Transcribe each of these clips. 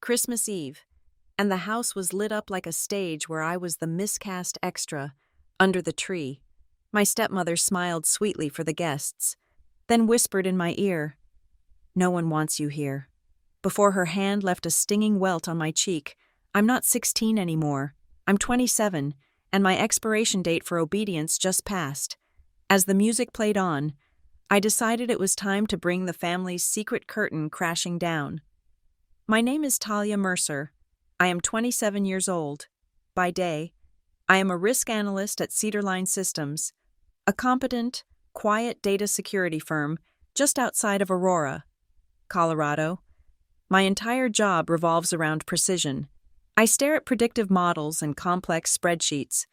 Christmas Eve, and the house was lit up like a stage where I was the miscast extra, under the tree. My stepmother smiled sweetly for the guests, then whispered in my ear, "No one wants you here." Before her hand left a stinging welt on my cheek, I'm not 16 anymore. I'm 27, and my expiration date for obedience just passed. As the music played on, I decided it was time to bring the family's secret curtain crashing down. My name is Talia Mercer. I am 27 years old. By day, I am a risk analyst at Cedarline Systems, a competent, quiet data security firm just outside of Aurora, Colorado. My entire job revolves around precision. I stare at predictive models and complex spreadsheets,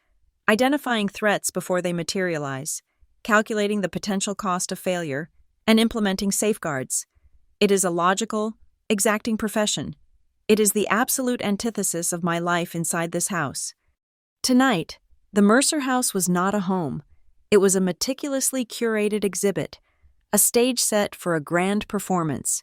identifying threats before they materialize, calculating the potential cost of failure, and implementing safeguards. It is a logical, exacting profession. It is the absolute antithesis of my life inside this house. Tonight, the Mercer house was not a home. It was a meticulously curated exhibit, a stage set for a grand performance.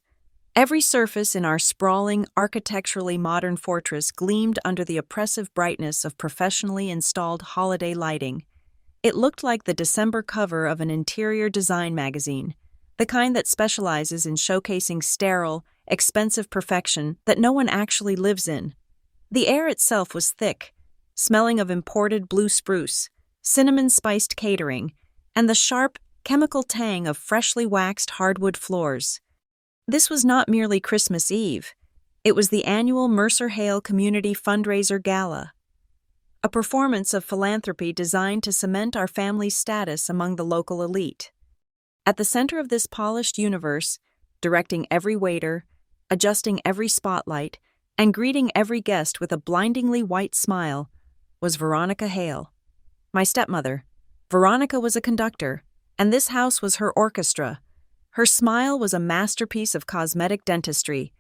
Every surface in our sprawling, architecturally modern fortress gleamed under the oppressive brightness of professionally installed holiday lighting. It looked like the December cover of an interior design magazine, the kind that specializes in showcasing sterile, expensive perfection that no one actually lives in. The air itself was thick, smelling of imported blue spruce, cinnamon-spiced catering, and the sharp, chemical tang of freshly waxed hardwood floors. This was not merely Christmas Eve. It was the annual Mercer Hale Community Fundraiser Gala, a performance of philanthropy designed to cement our family's status among the local elite. At the center of this polished universe, directing every waiter, adjusting every spotlight, and greeting every guest with a blindingly white smile, was Veronica Hale, my stepmother. Veronica was a conductor, and this house was her orchestra. Her smile was a masterpiece of cosmetic dentistry,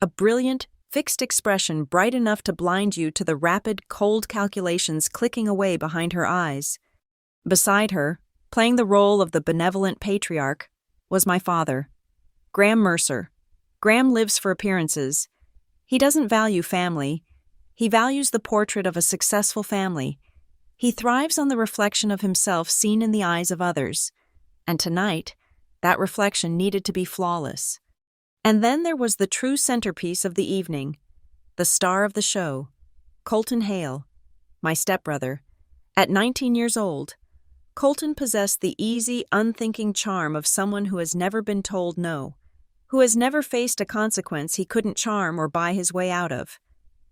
a brilliant, fixed expression bright enough to blind you to the rapid, cold calculations clicking away behind her eyes. Beside her, playing the role of the benevolent patriarch, was my father, Graham Mercer. Graham lives for appearances. He doesn't value family. He values the portrait of a successful family. He thrives on the reflection of himself seen in the eyes of others. And tonight, that reflection needed to be flawless. And then there was the true centerpiece of the evening, the star of the show, Colton Hale, my stepbrother. At 19 years old, Colton possessed the easy, unthinking charm of someone who has never been told no, who has never faced a consequence he couldn't charm or buy his way out of.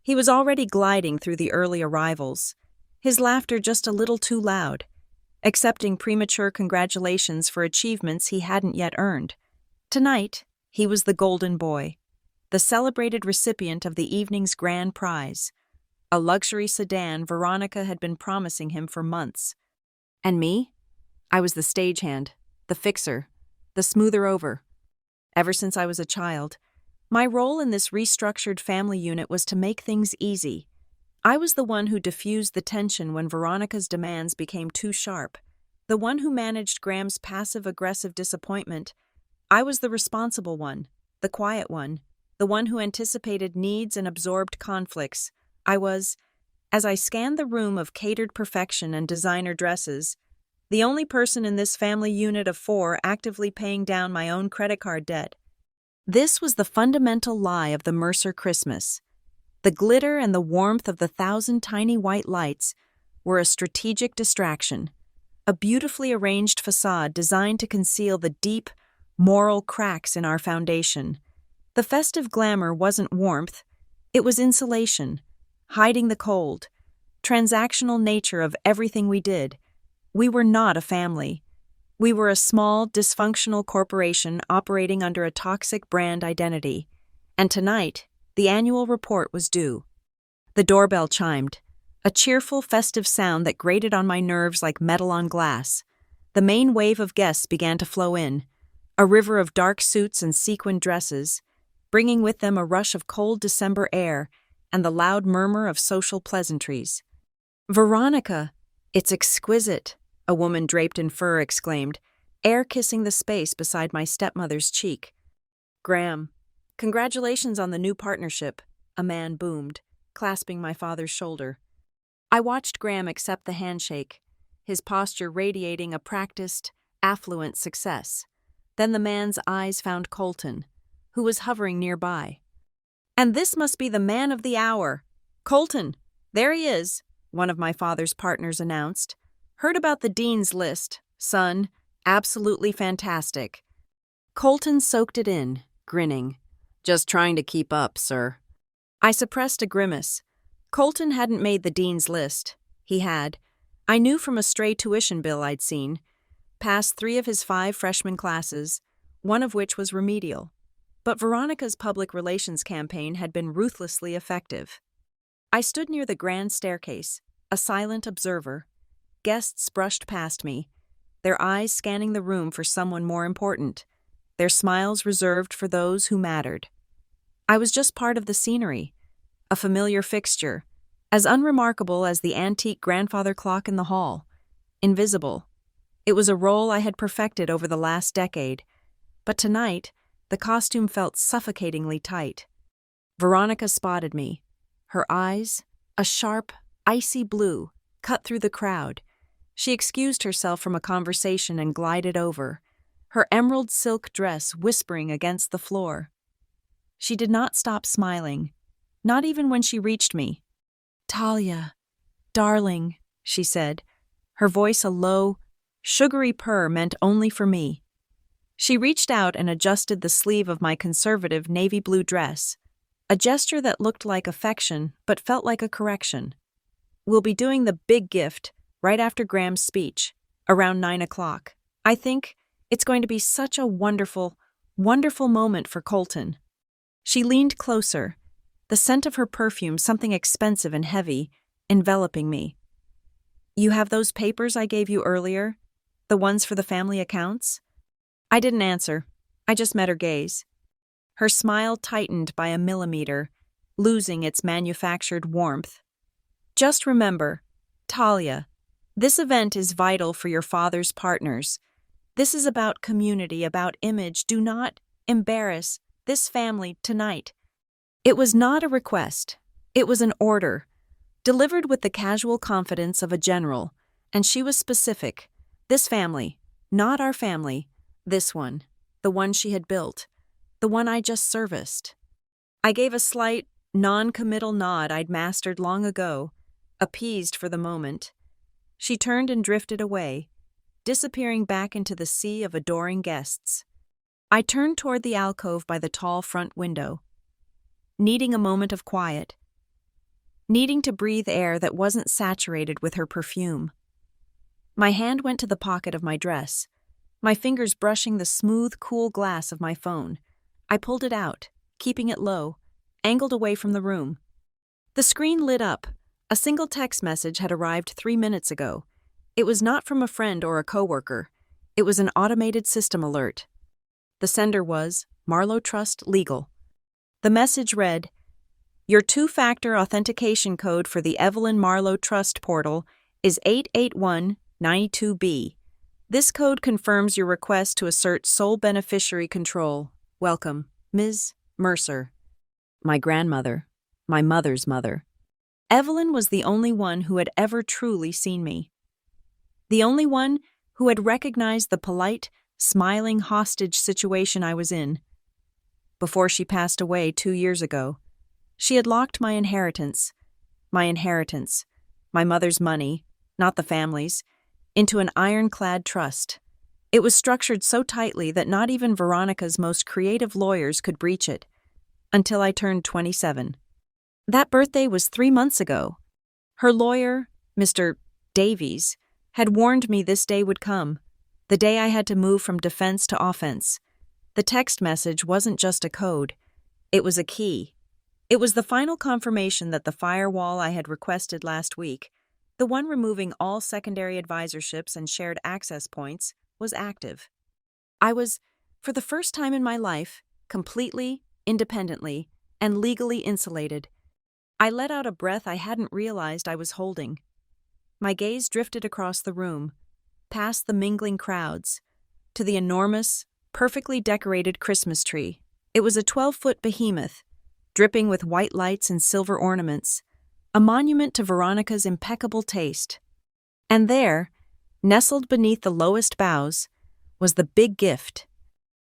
He was already gliding through the early arrivals, his laughter just a little too loud, accepting premature congratulations for achievements he hadn't yet earned. Tonight, he was the golden boy, the celebrated recipient of the evening's grand prize, a luxury sedan Veronica had been promising him for months. And me? I was the stagehand, the fixer, the smoother over. Ever since I was a child, my role in this restructured family unit was to make things easy. I was the one who diffused the tension when Veronica's demands became too sharp, the one who managed Graham's passive-aggressive disappointment. I was the responsible one, the quiet one, the one who anticipated needs and absorbed conflicts. As I scanned the room of catered perfection and designer dresses, the only person in this family unit of 4 actively paying down my own credit card debt. This was the fundamental lie of the Mercer Christmas. The glitter and the warmth of the 1,000 tiny white lights were a strategic distraction, a beautifully arranged facade designed to conceal the deep, moral cracks in our foundation. The festive glamour wasn't warmth, it was insulation, hiding the cold, transactional nature of everything we did. We were not a family. We were a small, dysfunctional corporation operating under a toxic brand identity. And tonight, the annual report was due. The doorbell chimed, a cheerful, festive sound that grated on my nerves like metal on glass. The main wave of guests began to flow in, a river of dark suits and sequined dresses, bringing with them a rush of cold December air and the loud murmur of social pleasantries. "Veronica, it's exquisite," a woman draped in fur exclaimed, air kissing the space beside my stepmother's cheek. "Graham, congratulations on the new partnership," a man boomed, clasping my father's shoulder. I watched Graham accept the handshake, his posture radiating a practiced, affluent success. Then the man's eyes found Colton, who was hovering nearby. "And this must be the man of the hour. Colton, there he is," one of my father's partners announced. "Heard about the dean's list, son. Absolutely fantastic." Colton soaked it in, grinning. "Just trying to keep up, sir." I suppressed a grimace. Colton hadn't made the dean's list. He had. I knew from a stray tuition bill I'd seen. Passed 3 of his 5 freshman classes, one of which was remedial. But Veronica's public relations campaign had been ruthlessly effective. I stood near the grand staircase, a silent observer. Guests brushed past me, their eyes scanning the room for someone more important, their smiles reserved for those who mattered. I was just part of the scenery, a familiar fixture, as unremarkable as the antique grandfather clock in the hall, invisible. It was a role I had perfected over the last decade, but tonight, the costume felt suffocatingly tight. Veronica spotted me. Her eyes, a sharp, icy blue, cut through the crowd. She excused herself from a conversation and glided over, her emerald silk dress whispering against the floor. She did not stop smiling, not even when she reached me. "Talia, darling," she said, her voice a low, sugary purr meant only for me. She reached out and adjusted the sleeve of my conservative navy blue dress, a gesture that looked like affection but felt like a correction. "We'll be doing the big gift right after Graham's speech, around 9 o'clock. I think it's going to be such a wonderful, wonderful moment for Colton." She leaned closer, the scent of her perfume something expensive and heavy, enveloping me. "You have those papers I gave you earlier? The ones for the family accounts?" I didn't answer. I just met her gaze. Her smile tightened by a millimeter, losing its manufactured warmth. "Just remember, Talia, this event is vital for your father's partners. This is about community, about image. Do not embarrass this family tonight." It was not a request. It was an order, delivered with the casual confidence of a general, and she was specific. This family, not our family, this one, the one she had built, the one I just serviced. I gave a slight, non-committal nod I'd mastered long ago, appeased for the moment. She turned and drifted away, disappearing back into the sea of adoring guests. I turned toward the alcove by the tall front window, needing a moment of quiet, needing to breathe air that wasn't saturated with her perfume. My hand went to the pocket of my dress, my fingers brushing the smooth, cool glass of my phone. I pulled it out, keeping it low, angled away from the room. The screen lit up. A single text message had arrived 3 minutes ago. It was not from a friend or a coworker. It was an automated system alert. The sender was Marlowe Trust Legal. The message read, "Your 2-factor authentication code for the Evelyn Marlowe Trust portal is 88192B. This code confirms your request to assert sole beneficiary control. Welcome, Ms. Mercer." My grandmother, my mother's mother. Evelyn was the only one who had ever truly seen me. The only one who had recognized the polite, smiling hostage situation I was in. Before she passed away 2 years ago, she had locked my inheritance, my mother's money, not the family's, into an ironclad trust. It was structured so tightly that not even Veronica's most creative lawyers could breach it, until I turned 27. That birthday was 3 months ago. Her lawyer, Mr. Davies, had warned me this day would come, the day I had to move from defense to offense. The text message wasn't just a code. It was a key. It was the final confirmation that the firewall I had requested last week, the one removing all secondary advisorships and shared access points, was active. I was, for the first time in my life, completely, independently, and legally insulated. I let out a breath I hadn't realized I was holding. My gaze drifted across the room, past the mingling crowds, to the enormous, perfectly decorated Christmas tree. It was a 12-foot behemoth, dripping with white lights and silver ornaments, a monument to Veronica's impeccable taste. And there, nestled beneath the lowest boughs, was the big gift.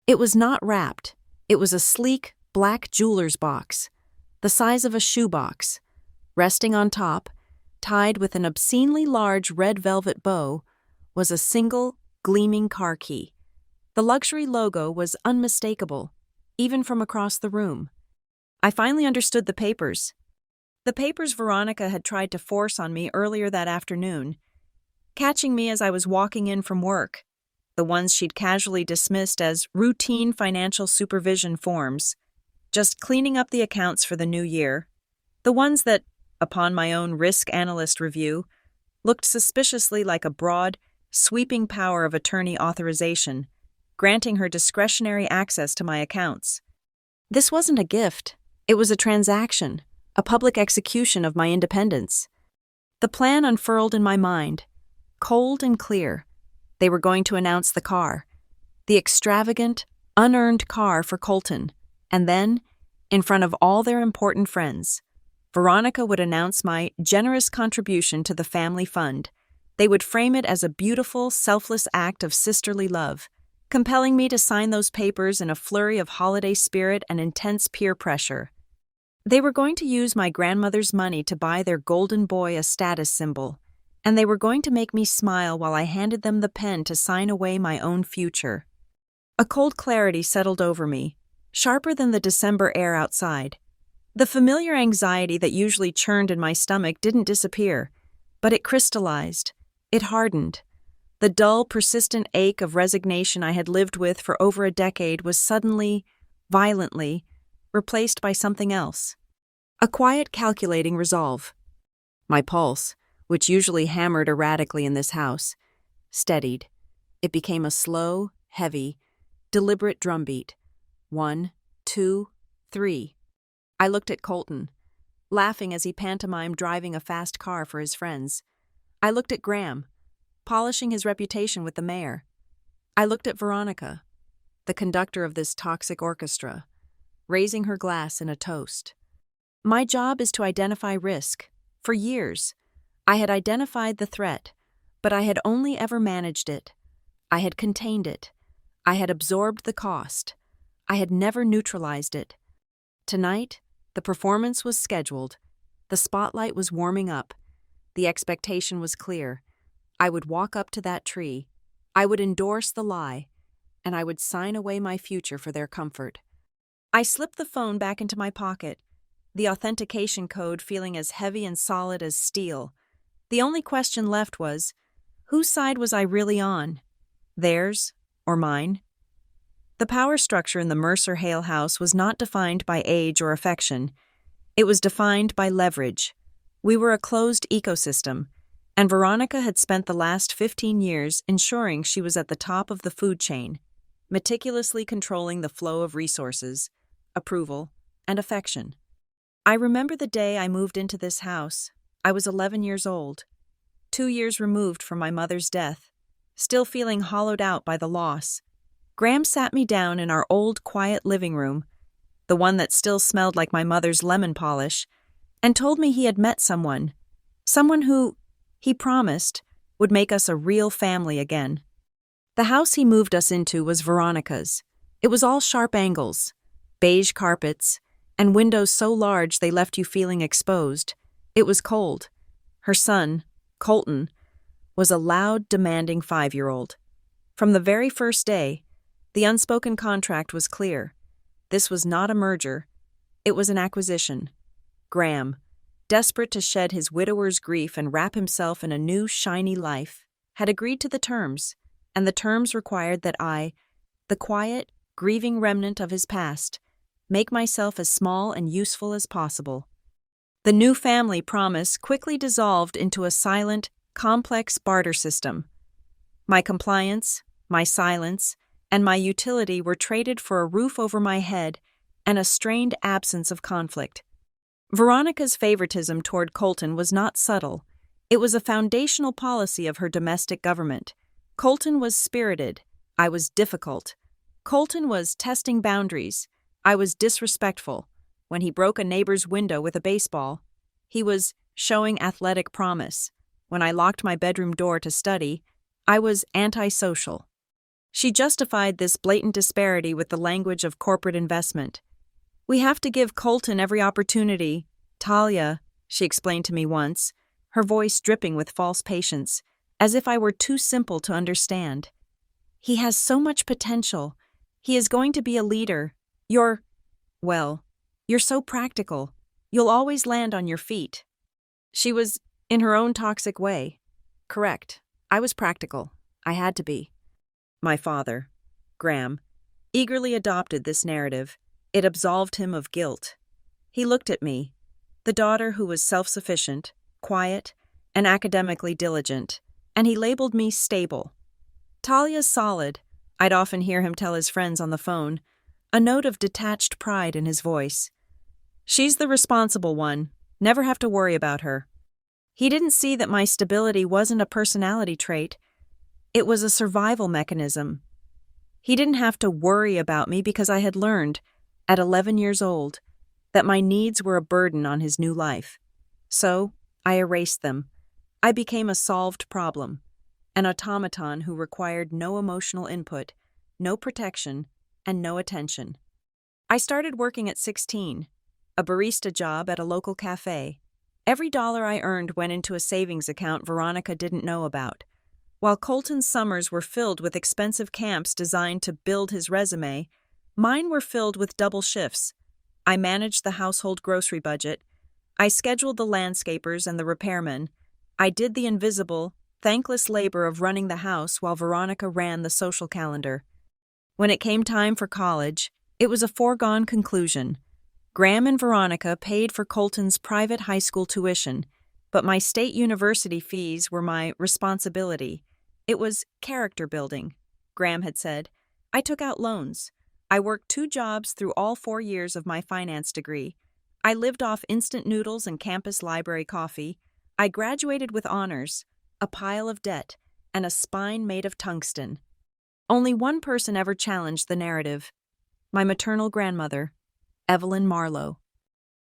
It was not wrapped. It was a sleek, black jeweler's box, the size of a shoebox. Resting on top, tied with an obscenely large red velvet bow, was a single, gleaming car key. The luxury logo was unmistakable, even from across the room. I finally understood the papers. The papers Veronica had tried to force on me earlier that afternoon, catching me as I was walking in from work. The ones she'd casually dismissed as routine financial supervision forms, just cleaning up the accounts for the new year. The ones that, upon my own risk analyst review, looked suspiciously like a broad, sweeping power of attorney authorization, granting her discretionary access to my accounts. This wasn't a gift. It was a transaction, a public execution of my independence. The plan unfurled in my mind, cold and clear. They were going to announce the car, the extravagant, unearned car for Colton, and then, in front of all their important friends, Veronica would announce my generous contribution to the family fund. They would frame it as a beautiful, selfless act of sisterly love, compelling me to sign those papers in a flurry of holiday spirit and intense peer pressure. They were going to use my grandmother's money to buy their golden boy a status symbol, and they were going to make me smile while I handed them the pen to sign away my own future. A cold clarity settled over me, sharper than the December air outside. The familiar anxiety that usually churned in my stomach didn't disappear, but it crystallized. It hardened. The dull, persistent ache of resignation I had lived with for over a decade was suddenly, violently, replaced by something else. A quiet, calculating resolve. My pulse, which usually hammered erratically in this house, steadied. It became a slow, heavy, deliberate drumbeat. 1, 2, 3. I looked at Colton, laughing as he pantomimed driving a fast car for his friends. I looked at Graham, polishing his reputation with the mayor. I looked at Veronica, the conductor of this toxic orchestra, raising her glass in a toast. My job is to identify risk. For years, I had identified the threat, but I had only ever managed it. I had contained it. I had absorbed the cost. I had never neutralized it. Tonight, the performance was scheduled. The spotlight was warming up. The expectation was clear. I would walk up to that tree. I would endorse the lie, and I would sign away my future for their comfort. I slipped the phone back into my pocket, the authentication code feeling as heavy and solid as steel. The only question left was, whose side was I really on? Theirs or mine? The power structure in the Mercer Hale house was not defined by age or affection. It was defined by leverage. We were a closed ecosystem, and Veronica had spent the last 15 years ensuring she was at the top of the food chain, meticulously controlling the flow of resources, approval, and affection. I remember the day I moved into this house. I was 11 years old, 2 years removed from my mother's death, still feeling hollowed out by the loss. Graham sat me down in our old, quiet living room, the one that still smelled like my mother's lemon polish, and told me he had met someone who, he promised, would make us a real family again. The house he moved us into was Veronica's. It was all sharp angles, beige carpets, and windows so large they left you feeling exposed. It was cold. Her son, Colton, was a loud, demanding 5-year-old. From the very first day, the unspoken contract was clear. This was not a merger. It was an acquisition. Graham, desperate to shed his widower's grief and wrap himself in a new, shiny life, had agreed to the terms, and the terms required that I, the quiet, grieving remnant of his past, make myself as small and useful as possible. The new family promise quickly dissolved into a silent, complex barter system. My compliance, my silence, and my utility were traded for a roof over my head and a strained absence of conflict. Veronica's favoritism toward Colton was not subtle. It was a foundational policy of her domestic government. Colton was spirited. I was difficult. Colton was testing boundaries. I was disrespectful. when he broke a neighbor's window with a baseball. He was showing athletic promise. When I locked my bedroom door to study, I was antisocial. She justified this blatant disparity with the language of corporate investment. "We have to give Colton every opportunity, Talia," she explained to me once, her voice dripping with false patience, as if I were too simple to understand. "He has so much potential. He is going to be a leader. You're so practical. You'll always land on your feet." She was, in her own toxic way, correct. I was practical. I had to be. My father, Graham, eagerly adopted this narrative. It absolved him of guilt. He looked at me, the daughter who was self-sufficient, quiet, and academically diligent, and he labeled me stable. "Talia's solid," I'd often hear him tell his friends on the phone, a note of detached pride in his voice. "She's the responsible one. Never have to worry about her." He didn't see that my stability wasn't a personality trait. It was a survival mechanism. He didn't have to worry about me because I had learned, at 11 years old, that my needs were a burden on his new life. So, I erased them. I became a solved problem, an automaton who required no emotional input, no protection, and no attention. I started working at 16, a barista job at a local cafe. Every dollar I earned went into a savings account Veronica didn't know about. While Colton's summers were filled with expensive camps designed to build his resume, mine were filled with double shifts. I managed the household grocery budget. I scheduled the landscapers and the repairmen. I did the invisible, thankless labor of running the house while Veronica ran the social calendar. When it came time for college, it was a foregone conclusion. Graham and Veronica paid for Colton's private high school tuition, but my state university fees were my responsibility. It was character building, Graham had said. I took out loans. I worked 2 jobs through all 4 years of my finance degree. I lived off instant noodles and campus library coffee. I graduated with honors, a pile of debt, and a spine made of tungsten. Only one person ever challenged the narrative: my maternal grandmother, Evelyn Marlowe.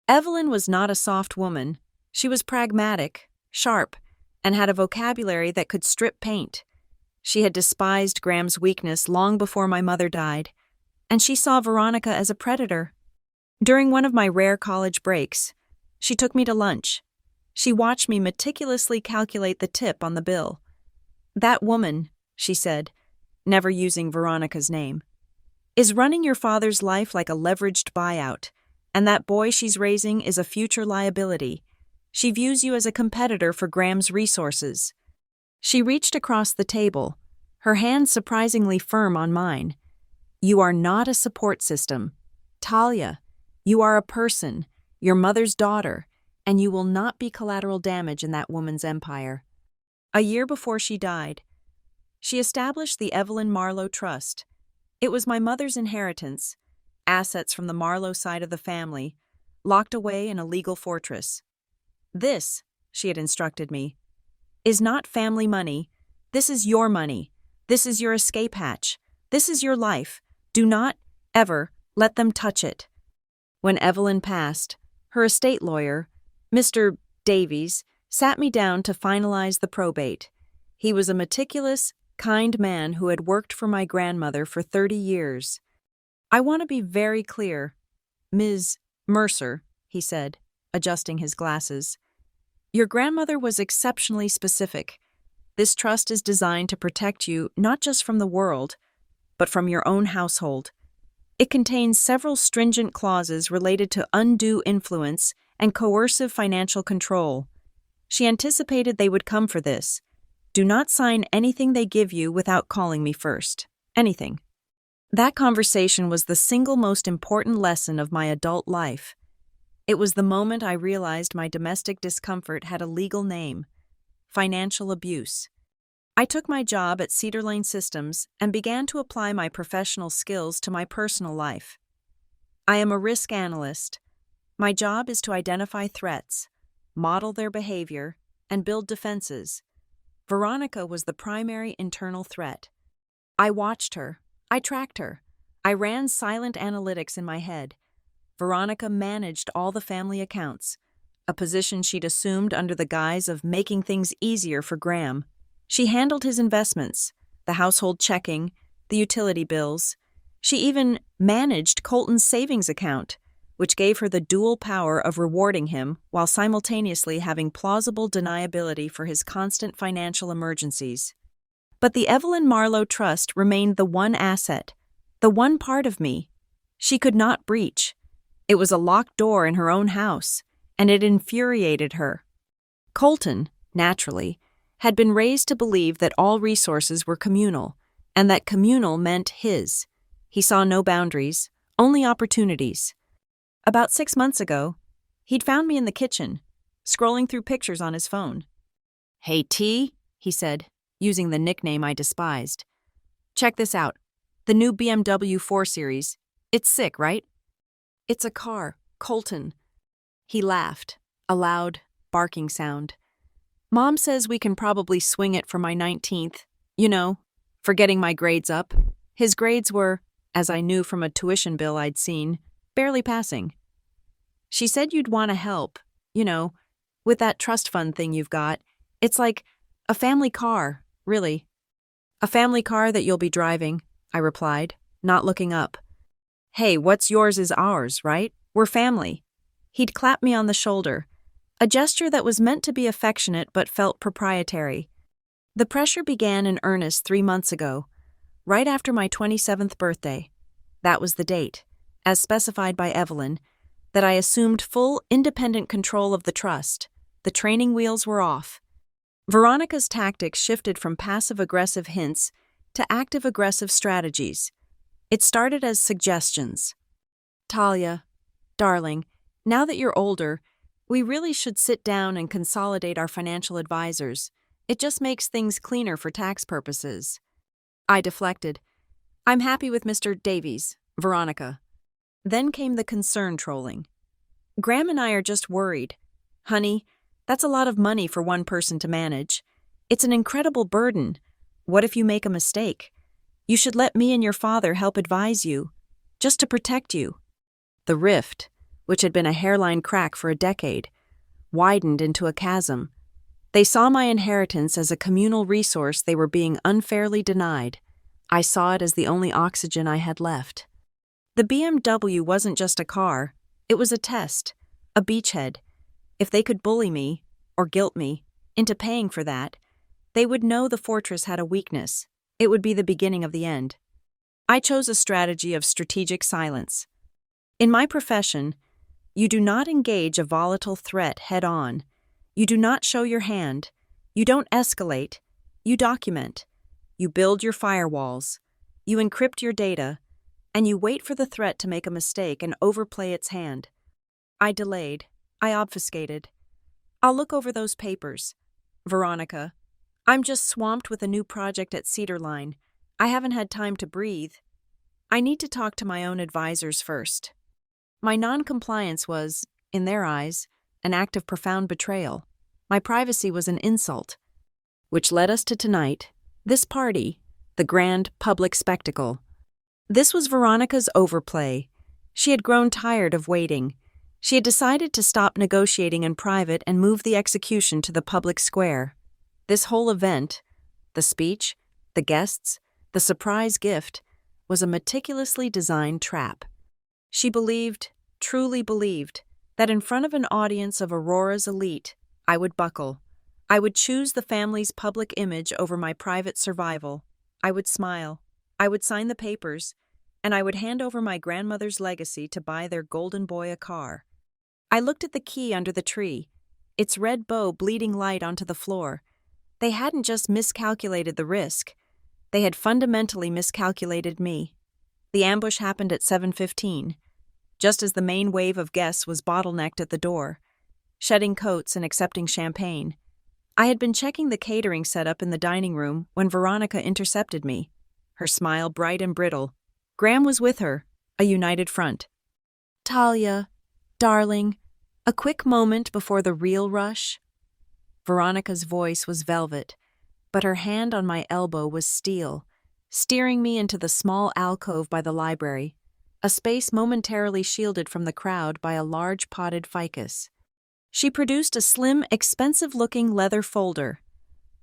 Evelyn was not a soft woman. She was pragmatic, sharp, and had a vocabulary that could strip paint. She had despised Graham's weakness long before my mother died, and she saw Veronica as a predator. During one of my rare college breaks, she took me to lunch. She watched me meticulously calculate the tip on the bill. "That woman," she said, never using Veronica's name, "is running your father's life like a leveraged buyout, and that boy she's raising is a future liability. She views you as a competitor for Graham's resources." She reached across the table, her hand surprisingly firm on mine. "You are not a support system. Talia, you are a person, your mother's daughter, and you will not be collateral damage in that woman's empire." A year before she died, she established the Evelyn Marlowe Trust. It was my mother's inheritance, assets from the Marlowe side of the family, locked away in a legal fortress. "This," she had instructed me, "is not family money. This is your money. This is your escape hatch. This is your life. Do not, ever, let them touch it." When Evelyn passed, her estate lawyer, Mr. Davies, sat me down to finalize the probate. He was a meticulous, kind man who had worked for my grandmother for 30 years. "I want to be very clear, Ms. Mercer," he said, adjusting his glasses. "Your grandmother was exceptionally specific. This trust is designed to protect you not just from the world, but from your own household. It contains several stringent clauses related to undue influence and coercive financial control. She anticipated they would come for this. Do not sign anything they give you without calling me first. Anything." That conversation was the single most important lesson of my adult life. It was the moment I realized my domestic discomfort had a legal name: financial abuse. I took my job at Cedar Lane Systems and began to apply my professional skills to my personal life. I am a risk analyst. My job is to identify threats, model their behavior, and build defenses. Veronica was the primary internal threat. I watched her. I tracked her. I ran silent analytics in my head. Veronica managed all the family accounts, a position she'd assumed under the guise of making things easier for Graham. She handled his investments, the household checking, the utility bills. She even managed Colton's savings account, which gave her the dual power of rewarding him while simultaneously having plausible deniability for his constant financial emergencies. But the Evelyn Marlowe Trust remained the one asset, the one part of me she could not breach. It was a locked door in her own house, and it infuriated her. Colton, naturally, had been raised to believe that all resources were communal, and that communal meant his. He saw no boundaries, only opportunities. About 6 months ago, he'd found me in the kitchen, scrolling through pictures on his phone. "Hey, T," he said, using the nickname I despised. "Check this out. The new BMW 4 Series. It's sick, right?" "It's a car, Colton." He laughed, a loud, barking sound. "Mom says we can probably swing it for my 19th, for getting my grades up." His grades were, as I knew from a tuition bill I'd seen, barely passing. "She said you'd want to help, with that trust fund thing you've got. It's like a family car, really." "A family car that you'll be driving," I replied, not looking up. "Hey, what's yours is ours, right? We're family." He'd clap me on the shoulder, a gesture that was meant to be affectionate but felt proprietary. The pressure began in earnest 3 months ago, right after my 27th birthday. That was the date, as specified by Evelyn, that I assumed full independent control of the trust. The training wheels were off. Veronica's tactics shifted from passive-aggressive hints to active-aggressive strategies. It started as suggestions. "Talia, darling, now that you're older, we really should sit down and consolidate our financial advisors. It just makes things cleaner for tax purposes." I deflected. "I'm happy with Mr. Davies, Veronica." Then came the concern trolling. "Graham and I are just worried. Honey, that's a lot of money for one person to manage. It's an incredible burden. What if you make a mistake? You should let me and your father help advise you, just to protect you." The rift, which had been a hairline crack for a decade, widened into a chasm. They saw my inheritance as a communal resource they were being unfairly denied. I saw it as the only oxygen I had left. The BMW wasn't just a car, it was a test, a beachhead. If they could bully me, or guilt me, into paying for that, they would know the fortress had a weakness. It would be the beginning of the end. I chose a strategy of strategic silence. In my profession, you do not engage a volatile threat head-on. You do not show your hand. You don't escalate. You document. You build your firewalls. You encrypt your data. And you wait for the threat to make a mistake and overplay its hand. I delayed. I obfuscated. "I'll look over those papers. Veronica, I'm just swamped with a new project at Cedar Line. I haven't had time to breathe. I need to talk to my own advisors first." My non-compliance was, in their eyes, an act of profound betrayal. My privacy was an insult. Which led us to tonight, this party, the grand public spectacle. This was Veronica's overplay. She had grown tired of waiting. She had decided to stop negotiating in private and move the execution to the public square. This whole event, the speech, the guests, the surprise gift, was a meticulously designed trap. She believed, truly believed, that in front of an audience of Aurora's elite, I would buckle. I would choose the family's public image over my private survival. I would smile. I would sign the papers, and I would hand over my grandmother's legacy to buy their golden boy a car. I looked at the key under the tree, its red bow bleeding light onto the floor. They hadn't just miscalculated the risk. They had fundamentally miscalculated me. The ambush happened at 7:15, just as the main wave of guests was bottlenecked at the door, shedding coats and accepting champagne. I had been checking the catering setup in the dining room when Veronica intercepted me, her smile bright and brittle. Graham was with her, a united front. "Talia, darling, a quick moment before the real rush." Veronica's voice was velvet, but her hand on my elbow was steel, steering me into the small alcove by the library. a space momentarily shielded from the crowd by a large potted ficus. She produced a slim, expensive-looking leather folder.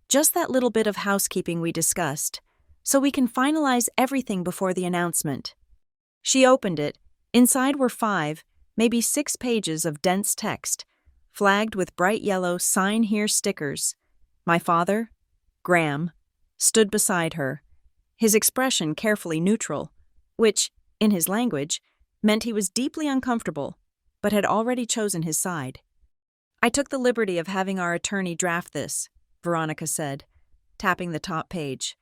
Just that little bit of housekeeping we discussed, so we can finalize everything before the announcement. She opened it. Inside were 5, maybe 6 pages of dense text, flagged with bright yellow "Sign Here" stickers. My father, Graham, stood beside her, his expression carefully neutral, which, in his language, meant he was deeply uncomfortable, but had already chosen his side. "I took the liberty of having our attorney draft this," Veronica said, tapping the top page.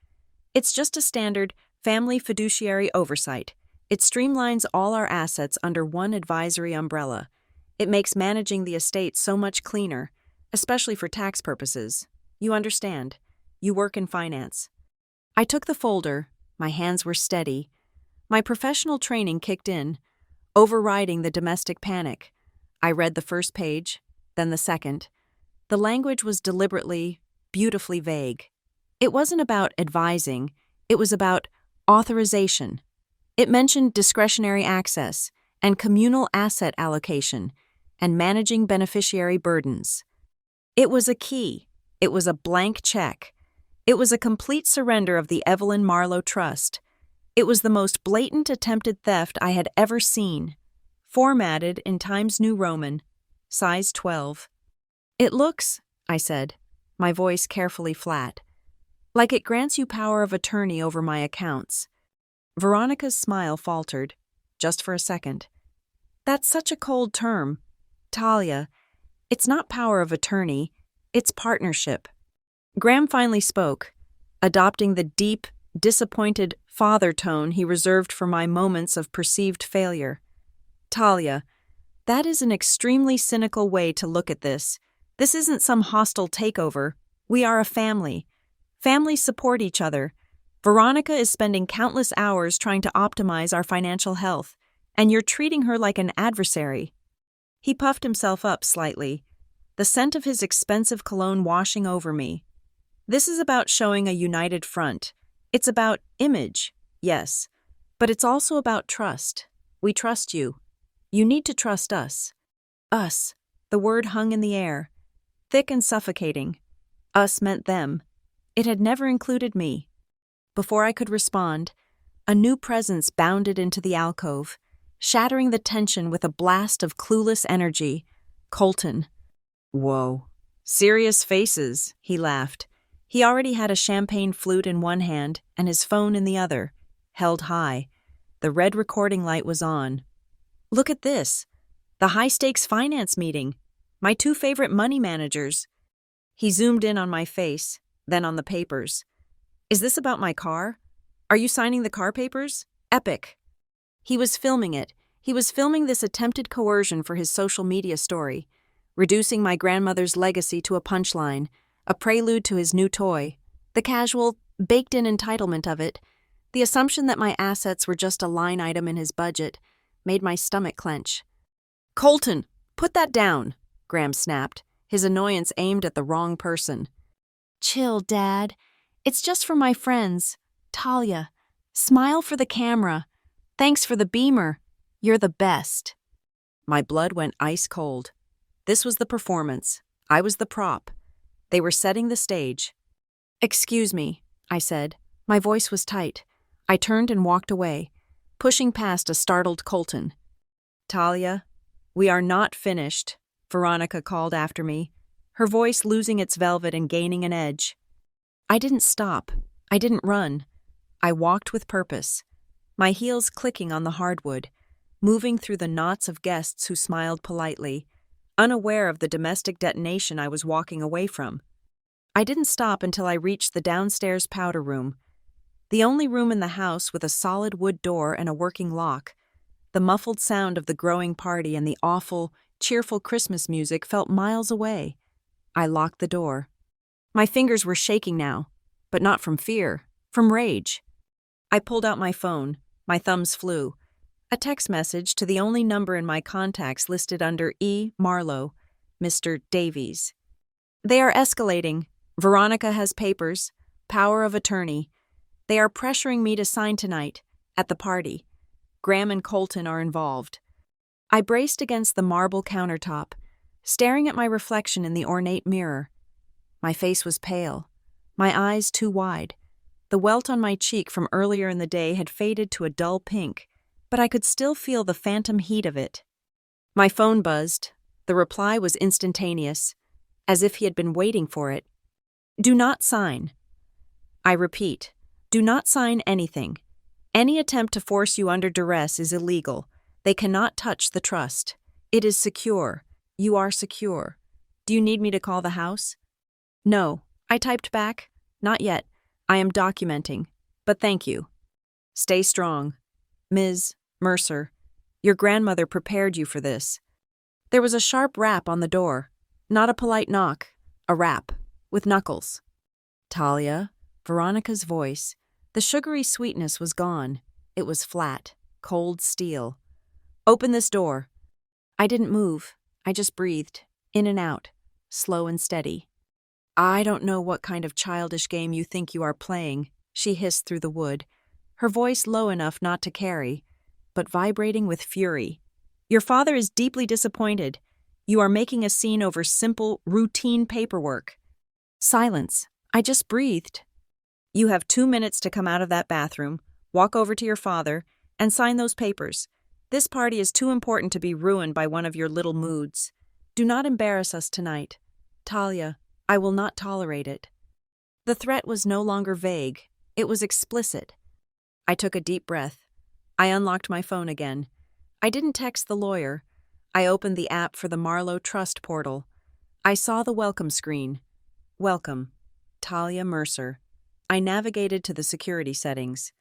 "It's just a standard family fiduciary oversight. It streamlines all our assets under one advisory umbrella. It makes managing the estate so much cleaner, especially for tax purposes. You understand. You work in finance." I took the folder. My hands were steady. My professional training kicked in, overriding the domestic panic. I read the first page, then the second. The language was deliberately, beautifully vague. It wasn't about advising, it was about authorization. It mentioned discretionary access and communal asset allocation and managing beneficiary burdens. It was a key. It was a blank check. It was a complete surrender of the Evelyn Marlowe Trust. It was the most blatant attempted theft I had ever seen. Formatted in Times New Roman, size 12. "It looks," I said, my voice carefully flat, "like it grants you power of attorney over my accounts." Veronica's smile faltered, just for a second. "That's such a cold term. Talia, it's not power of attorney, it's partnership." Graham finally spoke, adopting the deep, disappointed father tone he reserved for my moments of perceived failure. "Talia, that is an extremely cynical way to look at this. This isn't some hostile takeover. We are a family. Families support each other. Veronica is spending countless hours trying to optimize our financial health, and you're treating her like an adversary." He puffed himself up slightly, the scent of his expensive cologne washing over me. "This is about showing a united front. It's about image, yes, but it's also about trust. We trust you. You need to trust us." Us, the word hung in the air, thick and suffocating. Us meant them. It had never included me. Before I could respond, a new presence bounded into the alcove, shattering the tension with a blast of clueless energy. Colton. "Whoa. Serious faces," he laughed. He already had a champagne flute in one hand and his phone in the other, held high. The red recording light was on. "Look at this. The high-stakes finance meeting. My 2 favorite money managers." He zoomed in on my face, then on the papers. "Is this about my car? Are you signing the car papers? Epic." He was filming it. He was filming this attempted coercion for his social media story, reducing my grandmother's legacy to a punchline, a prelude to his new toy, the casual, baked-in entitlement of it. The assumption that my assets were just a line item in his budget made my stomach clench. "Colton, put that down," Graham snapped, his annoyance aimed at the wrong person. "Chill, Dad. It's just for my friends. Talia, smile for the camera. Thanks for the beamer. You're the best." My blood went ice cold. This was the performance. I was the prop. They were setting the stage. "Excuse me," I said. My voice was tight. I turned and walked away, pushing past a startled Colton. "Talia, we are not finished," Veronica called after me, her voice losing its velvet and gaining an edge. I didn't stop. I didn't run. I walked with purpose, my heels clicking on the hardwood, moving through the knots of guests who smiled politely, unaware of the domestic detonation I was walking away from. I didn't stop until I reached the downstairs powder room, the only room in the house with a solid wood door and a working lock. The muffled sound of the growing party and the awful, cheerful Christmas music felt miles away. I locked the door. My fingers were shaking now, but not from fear, from rage. I pulled out my phone. My thumbs flew. A text message to the only number in my contacts listed under E. Marlowe, Mr. Davies. "They are escalating. Veronica has papers. Power of attorney. They are pressuring me to sign tonight, at the party. Graham and Colton are involved. I braced against the marble countertop, staring at my reflection in the ornate mirror. My face was pale, my eyes too wide. The welt on my cheek from earlier in the day had faded to a dull pink, but I could still feel the phantom heat of it. My phone buzzed. The reply was instantaneous, as if he had been waiting for it. Do not sign. I repeat, do not sign anything. Any attempt to force you under duress is illegal. They cannot touch the trust. It is secure. You are secure. Do you need me to call the house? No, I typed back. Not yet. I am documenting. But thank you. Stay strong. Ms. Mercer, your grandmother prepared you for this. There was a sharp rap on the door. Not a polite knock. A rap. With knuckles. Talia, Veronica's voice. The sugary sweetness was gone. It was flat. Cold steel. Open this door. I didn't move. I just breathed. In and out. Slow and steady. I don't know what kind of childish game you think you are playing, she hissed through the wood, her voice low enough not to carry, but vibrating with fury. Your father is deeply disappointed. You are making a scene over simple, routine paperwork. Silence. I just breathed. You have 2 minutes to come out of that bathroom, walk over to your father, and sign those papers. This party is too important to be ruined by one of your little moods. Do not embarrass us tonight. Talia, I will not tolerate it. The threat was no longer vague. It was explicit. I took a deep breath. I unlocked my phone again. I didn't text the lawyer. I opened the app for the Marlowe Trust portal. I saw the welcome screen. Welcome. Talia Mercer. I navigated to the security settings.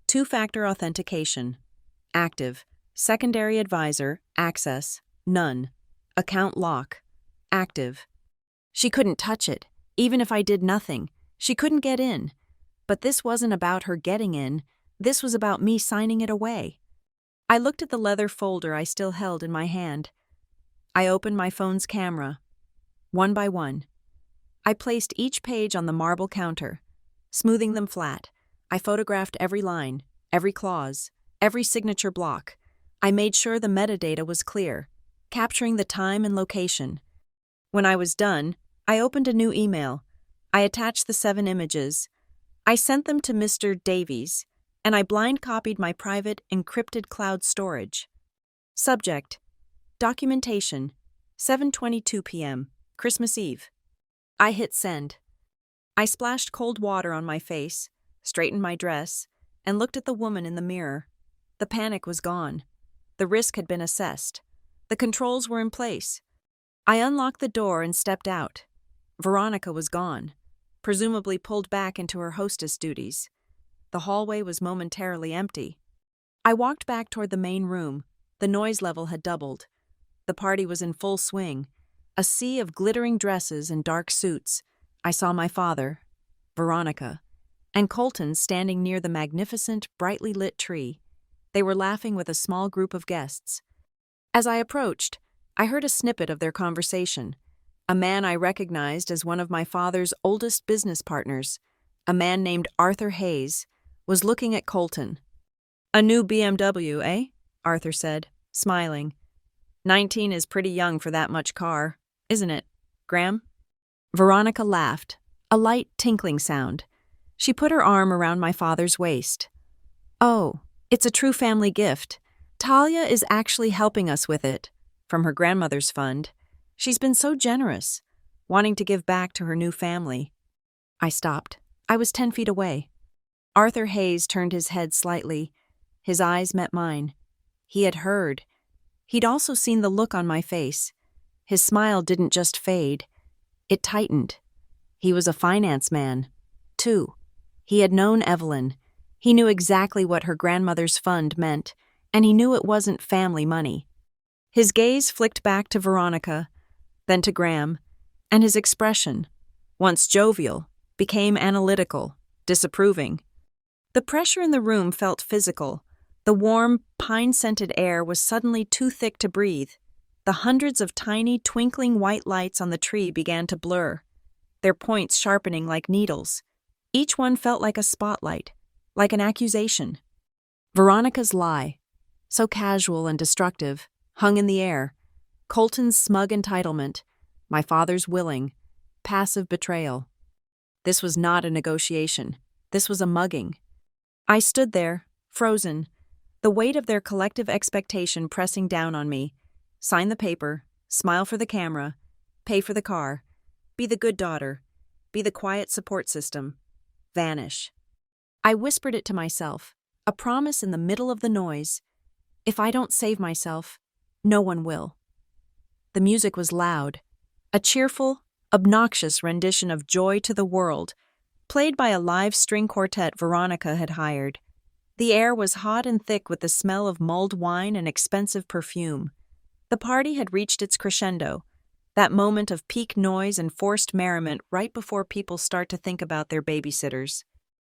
2-factor authentication. Active. Secondary advisor. Access. None. Account lock. Active. She couldn't touch it. Even if I did nothing, she couldn't get in. But this wasn't about her getting in. This was about me signing it away. I looked at the leather folder I still held in my hand. I opened my phone's camera. One by one. I placed each page on the marble counter. Smoothing them flat, I photographed every line, every clause, every signature block. I made sure the metadata was clear, capturing the time and location. When I was done, I opened a new email. I attached the 7 images. I sent them to Mr. Davies, and I blind copied my private encrypted cloud storage. Subject: Documentation, 7:22 p.m., Christmas Eve. I hit send. I splashed cold water on my face, straightened my dress, and looked at the woman in the mirror. The panic was gone. The risk had been assessed. The controls were in place. I unlocked the door and stepped out. Veronica was gone, presumably pulled back into her hostess duties. The hallway was momentarily empty. I walked back toward the main room. The noise level had doubled. The party was in full swing. A sea of glittering dresses and dark suits. I saw my father, Veronica, and Colton standing near the magnificent, brightly lit tree. They were laughing with a small group of guests. As I approached, I heard a snippet of their conversation. A man I recognized as one of my father's oldest business partners, a man named Arthur Hayes, was looking at Colton. A new BMW, eh? Arthur said, smiling. 19 is pretty young for that much car, isn't it, Graham? Veronica laughed, a light tinkling sound. She put her arm around my father's waist. Oh, it's a true family gift. Talia is actually helping us with it, from her grandmother's fund. She's been so generous, wanting to give back to her new family. I stopped. I was 10 feet away. Arthur Hayes turned his head slightly. His eyes met mine. He had heard. He'd also seen the look on my face. His smile didn't just fade. It tightened. He was a finance man, too. He had known Evelyn. He knew exactly what her grandmother's fund meant, and he knew it wasn't family money. His gaze flicked back to Veronica, then to Graham, and his expression, once jovial, became analytical, disapproving. The pressure in the room felt physical. The warm, pine-scented air was suddenly too thick to breathe. The hundreds of tiny, twinkling white lights on the tree began to blur, their points sharpening like needles. Each one felt like a spotlight, like an accusation. Veronica's lie. so casual and destructive, hung in the air. Colton's smug entitlement, my father's willing, passive betrayal. This was not a negotiation. This was a mugging. I stood there, frozen, the weight of their collective expectation pressing down on me. Sign the paper, smile for the camera, pay for the car, be the good daughter, be the quiet support system, vanish. I whispered it to myself, a promise in the middle of the noise. If I don't save myself, no one will. The music was loud, a cheerful, obnoxious rendition of Joy to the World, played by a live string quartet Veronica had hired. The air was hot and thick with the smell of mulled wine and expensive perfume. The party had reached its crescendo, that moment of peak noise and forced merriment right before people start to think about their babysitters.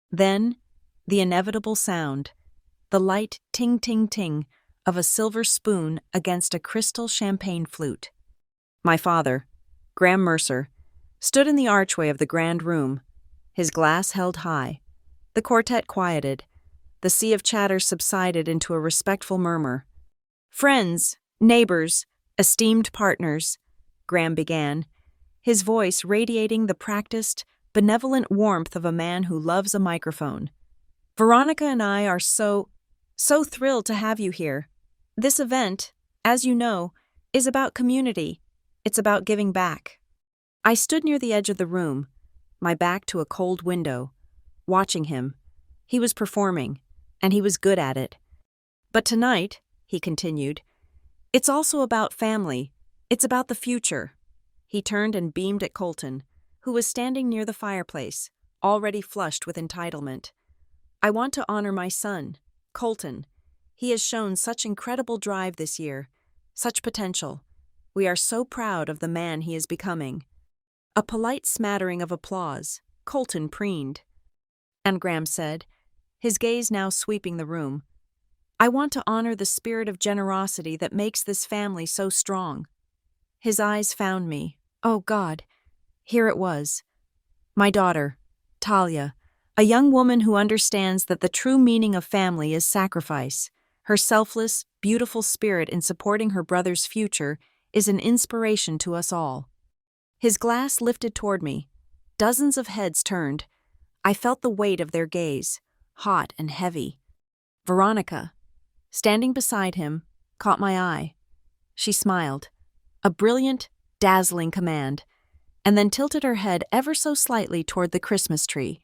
Then, the inevitable sound, the light ting-ting-ting of a silver spoon against a crystal champagne flute. My father, Graham Mercer, stood in the archway of the grand room, his glass held high. The quartet quieted. The sea of chatter subsided into a respectful murmur. "Friends, neighbors, esteemed partners," Graham began, his voice radiating the practiced, benevolent warmth of a man who loves a microphone. "Veronica and I are so thrilled to have you here. This event, as you know, is about community. It's about giving back." I stood near the edge of the room, my back to a cold window, watching him. He was performing, and he was good at it. "But tonight," he continued, "it's also about family. It's about the future." He turned and beamed at Colton, who was standing near the fireplace, already flushed with entitlement. "I want to honor my son, Colton. He has shown such incredible drive this year, such potential. We are so proud of the man he is becoming." A polite smattering of applause. Colton preened. And Graham said, his gaze now sweeping the room, "I want to honor the spirit of generosity that makes this family so strong." His eyes found me. Oh God, here it was. My daughter, Talia, a young woman who understands that the true meaning of family is sacrifice. Her selfless, beautiful spirit in supporting her brother's future is an inspiration to us all. His glass lifted toward me. Dozens of heads turned. I felt the weight of their gaze, hot and heavy. Veronica, standing beside him, caught my eye. She smiled, a brilliant, dazzling command, and then tilted her head ever so slightly toward the Christmas tree,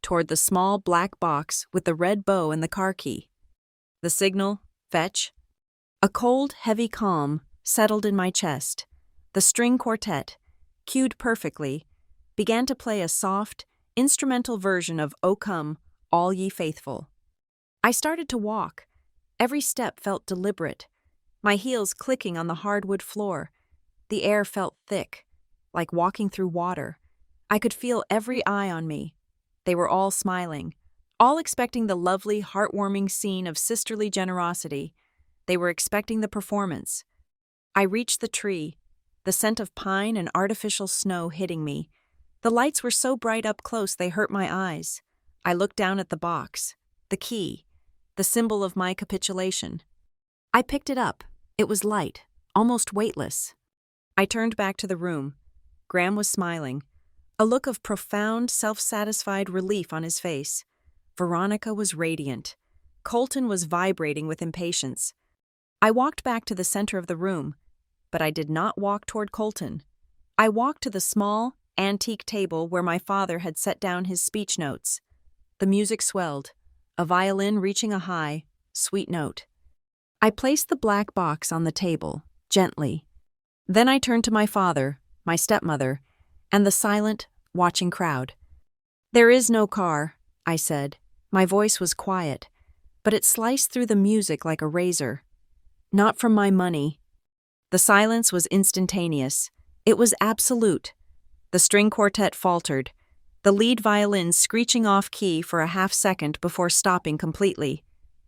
toward the small black box with the red bow and the car key. The signal, fetch. A cold, heavy calm settled in my chest. The string quartet, cued perfectly, began to play a soft, instrumental version of "O Come, All Ye Faithful." I started to walk. Every step felt deliberate, my heels clicking on the hardwood floor. The air felt thick, like walking through water. I could feel every eye on me. They were all smiling, all expecting the lovely, heartwarming scene of sisterly generosity. They were expecting the performance. I reached the tree, the scent of pine and artificial snow hitting me. The lights were so bright up close they hurt my eyes. I looked down at the box, the key, the symbol of my capitulation. I picked it up. It was light, almost weightless. I turned back to the room. Graham was smiling, a look of profound, self-satisfied relief on his face. Veronica was radiant. Colton was vibrating with impatience. I walked back to the center of the room, but I did not walk toward Colton. I walked to the small, antique table where my father had set down his speech notes. The music swelled, a violin reaching a high, sweet note. I placed the black box on the table, gently. Then I turned to my father, my stepmother, and the silent, watching crowd. "There is no car," I said. My voice was quiet, but it sliced through the music like a razor. "Not from my money." The silence was instantaneous. It was absolute. The string quartet faltered, the lead violin screeching off key for a half-second before stopping completely.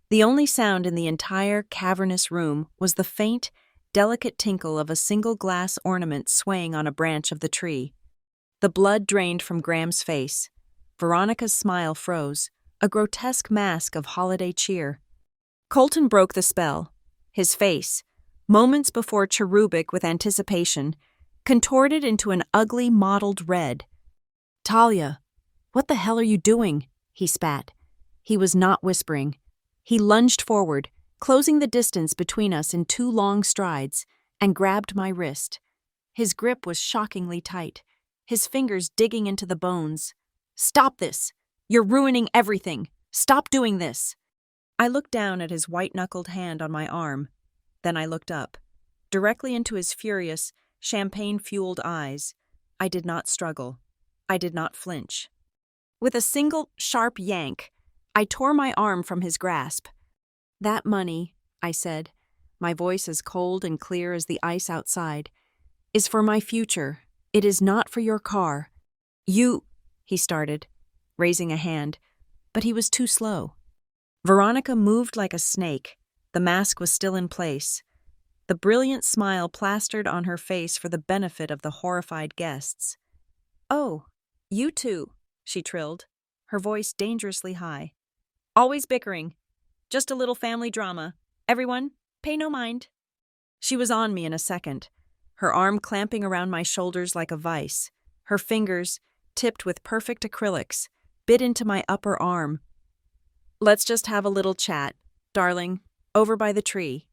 The only sound in the entire cavernous room was the faint, delicate tinkle of a single glass ornament swaying on a branch of the tree. The blood drained from Graham's face. Veronica's smile froze, a grotesque mask of holiday cheer. Colton broke the spell. His face, moments before cherubic with anticipation, contorted into an ugly mottled red. "Talia, what the hell are you doing?" he spat. He was not whispering. He lunged forward, closing the distance between us in 2 long strides, and grabbed my wrist. His grip was shockingly tight, his fingers digging into the bones. "Stop this! You're ruining everything! Stop doing this!" I looked down at his white-knuckled hand on my arm. Then I looked up, directly into his furious, champagne-fueled eyes. I did not struggle. I did not flinch. With a single, sharp yank, I tore my arm from his grasp. "That money," I said, my voice as cold and clear as the ice outside, "is for my future. It is not for your car." "You," he started, raising a hand, but he was too slow. Veronica moved like a snake. The mask was still in place. The brilliant smile plastered on her face for the benefit of the horrified guests. "Oh, you two," she trilled, her voice dangerously high. "Always bickering. Just a little family drama. Everyone, pay no mind." She was on me in a second, her arm clamping around my shoulders like a vice. Her fingers, tipped with perfect acrylics, bit into my upper arm. "Let's just have a little chat, darling, over by the tree."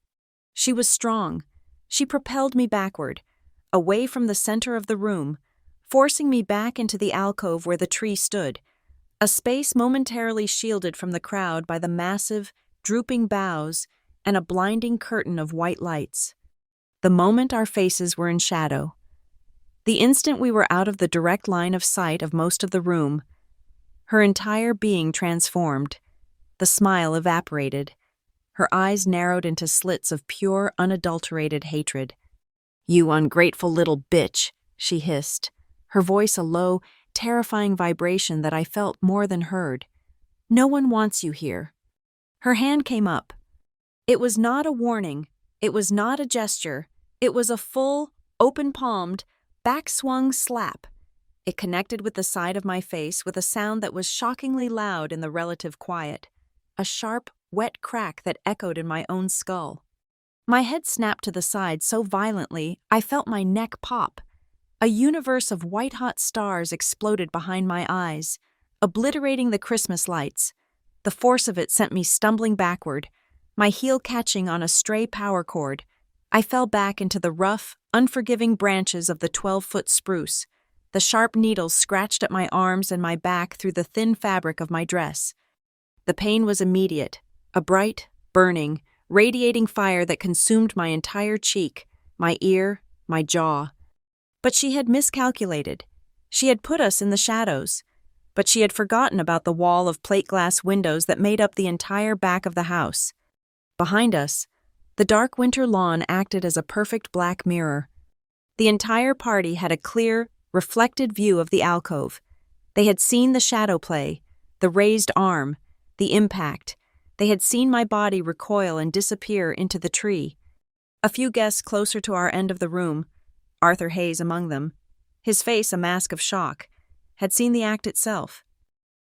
She was strong. She propelled me backward, away from the center of the room, forcing me back into the alcove where the tree stood, a space momentarily shielded from the crowd by the massive, drooping boughs and a blinding curtain of white lights. The moment our faces were in shadow. The instant we were out of the direct line of sight of most of the room, her entire being transformed. The smile evaporated. Her eyes narrowed into slits of pure, unadulterated hatred. "You ungrateful little bitch," she hissed, her voice a low, terrifying vibration that I felt more than heard. "No one wants you here." Her hand came up. It was not a warning. It was not a gesture. It was a full, open-palmed, back-swung slap. It connected with the side of my face with a sound that was shockingly loud in the relative quiet. A sharp, wet crack that echoed in my own skull. My head snapped to the side so violently I felt my neck pop. A universe of white-hot stars exploded behind my eyes, obliterating the Christmas lights. The force of it sent me stumbling backward, my heel catching on a stray power cord. I fell back into the rough, unforgiving branches of the 12-foot spruce. The sharp needles scratched at my arms and my back through the thin fabric of my dress. The pain was immediate, a bright, burning, radiating fire that consumed my entire cheek, my ear, my jaw. But she had miscalculated. She had put us in the shadows, but she had forgotten about the wall of plate glass windows that made up the entire back of the house. Behind us, the dark winter lawn acted as a perfect black mirror. The entire party had a clear, reflected view of the alcove. They had seen the shadow play, the raised arm, the impact. They had seen my body recoil and disappear into the tree. A few guests closer to our end of the room, Arthur Hayes among them, his face a mask of shock, had seen the act itself.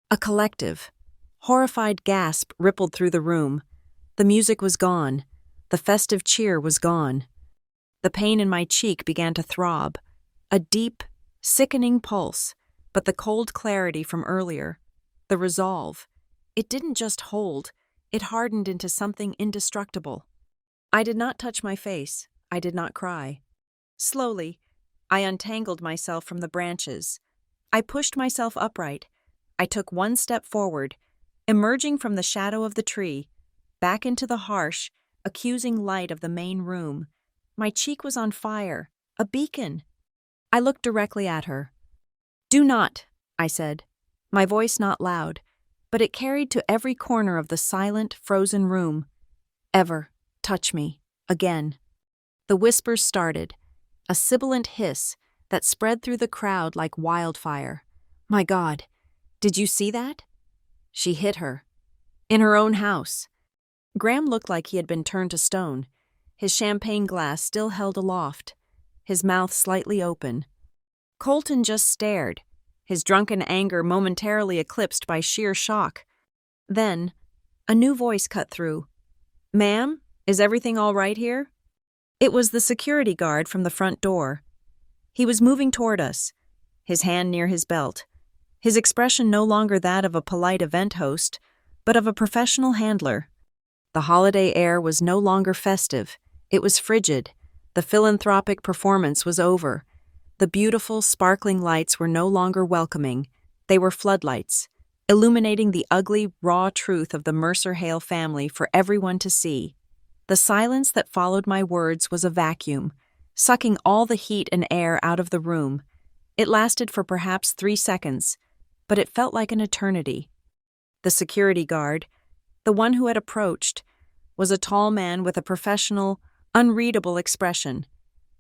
A collective, horrified gasp rippled through the room. The music was gone. The festive cheer was gone. The pain in my cheek began to throb, a deep, sickening pulse, but the cold clarity from earlier, the resolve, it didn't just hold, it hardened into something indestructible. I did not touch my face. I did not cry. Slowly, I untangled myself from the branches. I pushed myself upright. I took one step forward, emerging from the shadow of the tree, back into the harsh, accusing light of the main room. My cheek was on fire, a beacon. I looked directly at her. "Do not," I said, my voice not loud, but it carried to every corner of the silent, frozen room. "Ever touch me again." The whispers started, a sibilant hiss that spread through the crowd like wildfire. My God, did you see that? She hit her. In her own house. Graham looked like he had been turned to stone, his champagne glass still held aloft, his mouth slightly open. Colton just stared, his drunken anger momentarily eclipsed by sheer shock. Then, a new voice cut through. Ma'am, is everything all right here? It was the security guard from the front door. He was moving toward us, his hand near his belt, his expression no longer that of a polite event host, but of a professional handler. The holiday air was no longer festive. It was frigid. The philanthropic performance was over. The beautiful, sparkling lights were no longer welcoming. They were floodlights, illuminating the ugly, raw truth of the Mercer Hale family for everyone to see. The silence that followed my words was a vacuum, sucking all the heat and air out of the room. It lasted for perhaps 3 seconds, but it felt like an eternity. The security guard, the one who had approached, was a tall man with a professional, unreadable expression.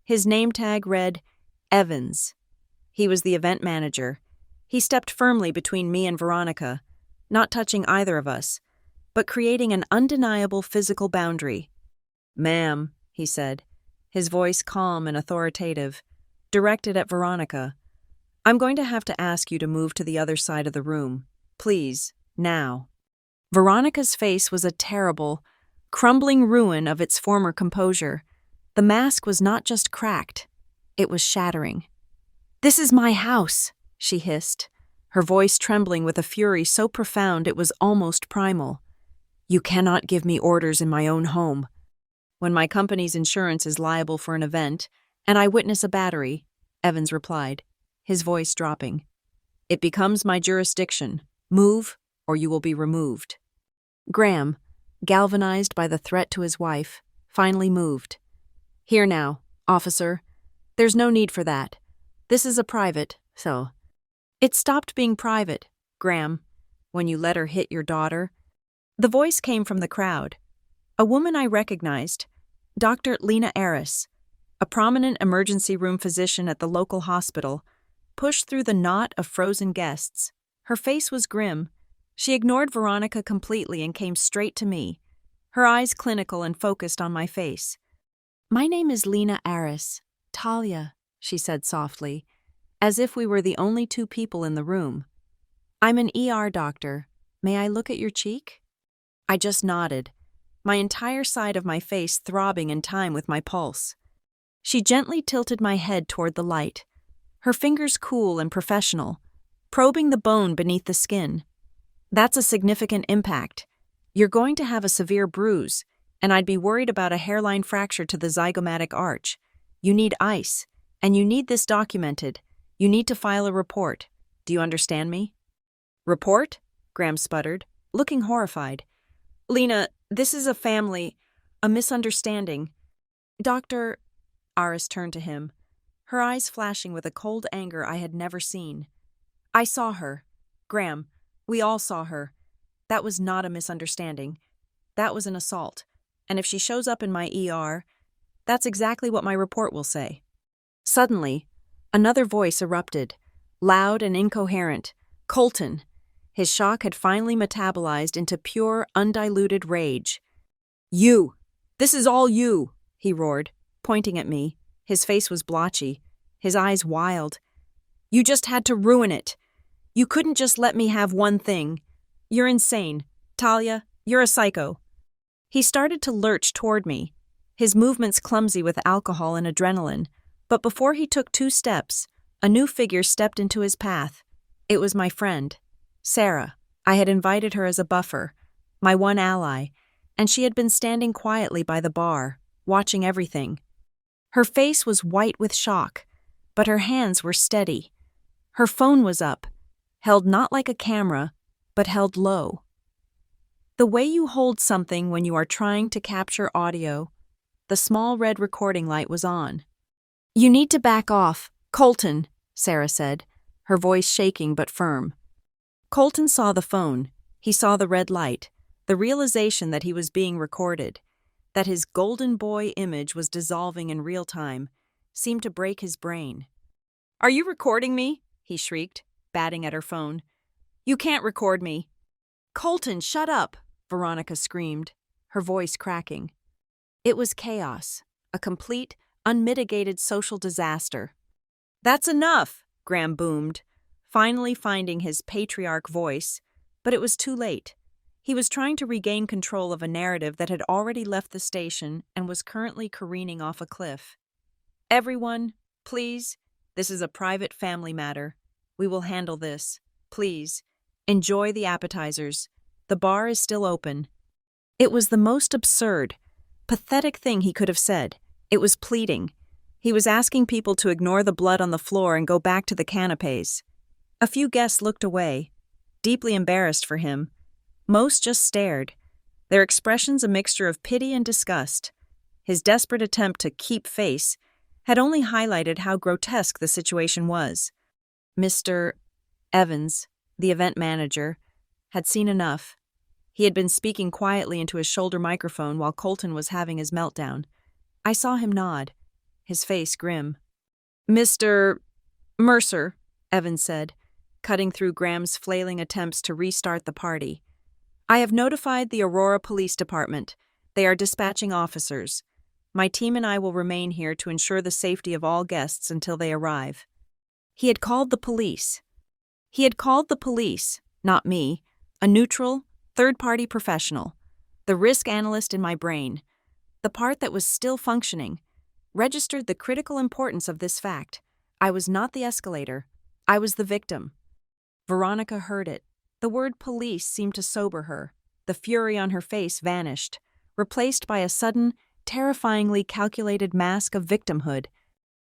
His name tag read, Evans. He was the event manager. He stepped firmly between me and Veronica, not touching either of us, but creating an undeniable physical boundary. "Ma'am," he said, his voice calm and authoritative, directed at Veronica, "I'm going to have to ask you to move to the other side of the room. Please, now." Veronica's face was a terrible, crumbling ruin of its former composure. The mask was not just cracked, it was shattering. "This is my house," she hissed, her voice trembling with a fury so profound it was almost primal. "You cannot give me orders in my own home. When my company's insurance is liable for an event, and I witness a battery," Evans replied, his voice dropping, "it becomes my jurisdiction. Move, or you will be removed." Graham, galvanized by the threat to his wife, finally moved. "Here now, officer. There's no need for that. This is a private, so—" "It stopped being private, Graham, when you let her hit your daughter." The voice came from the crowd. A woman I recognized, Dr. Lina Aris, a prominent emergency room physician at the local hospital, pushed through the knot of frozen guests. Her face was grim. She ignored Veronica completely and came straight to me, her eyes clinical and focused on my face. "My name is Lina Aris, Talia," she said softly, as if we were the only 2 people in the room. "I'm an ER doctor. May I look at your cheek?" I just nodded, my entire side of my face throbbing in time with my pulse. She gently tilted my head toward the light, her fingers cool and professional, probing the bone beneath the skin. "That's a significant impact. You're going to have a severe bruise, and I'd be worried about a hairline fracture to the zygomatic arch. You need ice, and you need this documented. You need to file a report. Do you understand me?" "Report?" Graham sputtered, looking horrified. "Lina, this is a misunderstanding." "Doctor," Aris turned to him, her eyes flashing with a cold anger I had never seen. "I saw her. Graham, we all saw her. That was not a misunderstanding. That was an assault. And if she shows up in my ER, that's exactly what my report will say." Suddenly, another voice erupted, loud and incoherent. Colton. His shock had finally metabolized into pure, undiluted rage. "You! This is all you!" he roared, pointing at me. His face was blotchy, his eyes wild. "You just had to ruin it. You couldn't just let me have one thing. You're insane. Talia, you're a psycho." He started to lurch toward me, his movements clumsy with alcohol and adrenaline, but before he took 2 steps, a new figure stepped into his path. It was my friend, Sarah. I had invited her as a buffer, my one ally, and she had been standing quietly by the bar, watching everything. Her face was white with shock, but her hands were steady. Her phone was up, held not like a camera, but held low. The way you hold something when you are trying to capture audio, the small red recording light was on. "You need to back off, Colton," Sarah said, her voice shaking but firm. Colton saw the phone. He saw the red light, the realization that he was being recorded, that his golden boy image was dissolving in real time, seemed to break his brain. "Are you recording me?" he shrieked, batting at her phone. "You can't record me." "Colton, shut up!" Veronica screamed, her voice cracking. It was chaos, a complete, unmitigated social disaster. "That's enough!" Graham boomed, finally finding his patriarch voice, but it was too late. He was trying to regain control of a narrative that had already left the station and was currently careening off a cliff. "Everyone, please, this is a private family matter. We will handle this. Please, enjoy the appetizers. The bar is still open." It was the most absurd, pathetic thing he could have said. It was pleading. He was asking people to ignore the blood on the floor and go back to the canapes. A few guests looked away, deeply embarrassed for him. Most just stared, their expressions a mixture of pity and disgust. His desperate attempt to keep face had only highlighted how grotesque the situation was. Mr. Evans, the event manager, had seen enough. He had been speaking quietly into his shoulder microphone while Colton was having his meltdown. I saw him nod, his face grim. "Mr. Mercer," Evans said, cutting through Graham's flailing attempts to restart the party. "I have notified the Aurora Police Department. They are dispatching officers. My team and I will remain here to ensure the safety of all guests until they arrive." He had called the police. He had called the police, not me, a neutral, third-party professional, the risk analyst in my brain. The part that was still functioning registered the critical importance of this fact. I was not the escalator. I was the victim. Veronica heard it. The word police seemed to sober her. The fury on her face vanished, replaced by a sudden, terrifyingly calculated mask of victimhood.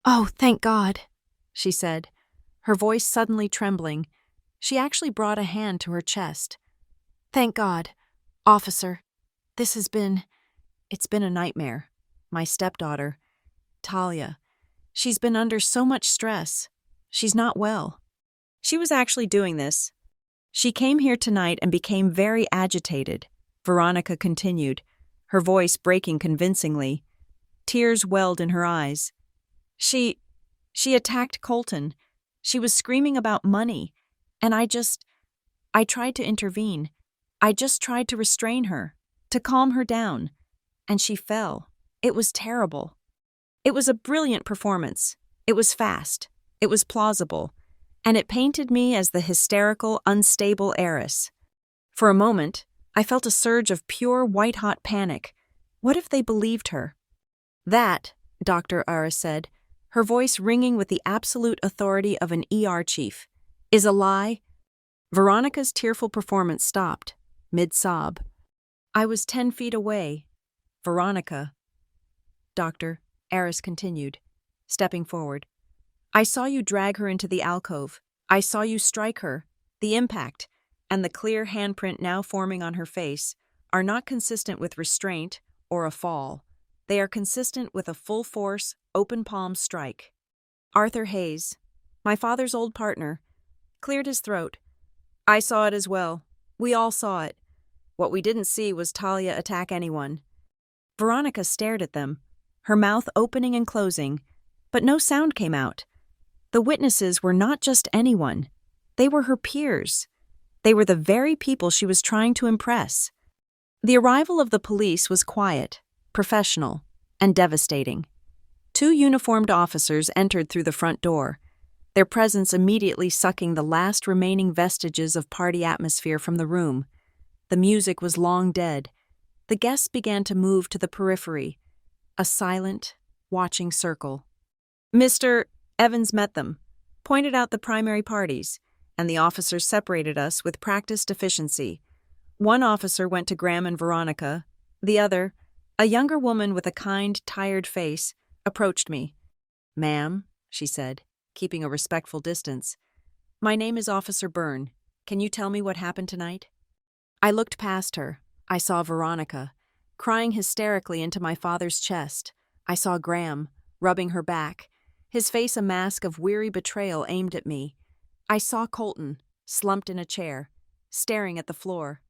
"Oh, thank God," she said, her voice suddenly trembling. She actually brought a hand to her chest. "Thank God, officer. It's been a nightmare. My stepdaughter, Talia, she's been under so much stress. She's not well." She was actually doing this. "She came here tonight and became very agitated," Veronica continued, her voice breaking convincingly. Tears welled in her eyes. She attacked Colton. She was screaming about money, and I tried to intervene. I just tried to restrain her, to calm her down, and she fell. It was terrible. It was a brilliant performance. It was fast. It was plausible. And it painted me as the hysterical, unstable heiress. For a moment, I felt a surge of pure, white-hot panic. What if they believed her? "That," Dr. Ara said, her voice ringing with the absolute authority of an ER chief, "is a lie." Veronica's tearful performance stopped, mid-sob. "I was 10 feet away. Veronica," Dr. Aris continued, stepping forward. "I saw you drag her into the alcove. I saw you strike her. The impact, and the clear handprint now forming on her face, are not consistent with restraint or a fall. They are consistent with a full-force, open-palm strike." Arthur Hayes, my father's old partner, cleared his throat. "I saw it as well. We all saw it. What we didn't see was Talia attack anyone." Veronica stared at them, her mouth opening and closing, but no sound came out. The witnesses were not just anyone. They were her peers. They were the very people she was trying to impress. The arrival of the police was quiet, professional, and devastating. 2 uniformed officers entered through the front door, their presence immediately sucking the last remaining vestiges of party atmosphere from the room. The music was long dead. The guests began to move to the periphery, a silent, watching circle. Mr. Evans met them, pointed out the primary parties, and the officers separated us with practiced efficiency. One officer went to Graham and Veronica. The other, a younger woman with a kind, tired face, approached me. "Ma'am," she said, keeping a respectful distance, "my name is Officer Byrne. Can you tell me what happened tonight?" I looked past her. I saw Veronica, crying hysterically into my father's chest. I saw Graham, rubbing her back, his face a mask of weary betrayal aimed at me. I saw Colton, slumped in a chair, staring at the floor,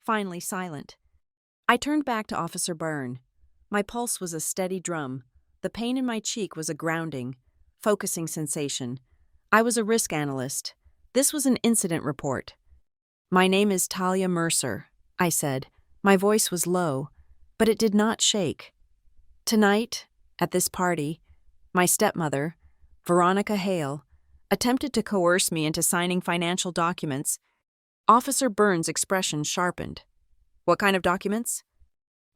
finally silent. I turned back to Officer Byrne. My pulse was a steady drum. The pain in my cheek was a grounding, focusing sensation. I was a risk analyst. This was an incident report. "My name is Talia Mercer," I said. My voice was low, but it did not shake. "Tonight, at this party, my stepmother, Veronica Hale, attempted to coerce me into signing financial documents." Officer Byrne's expression sharpened. What kind of documents?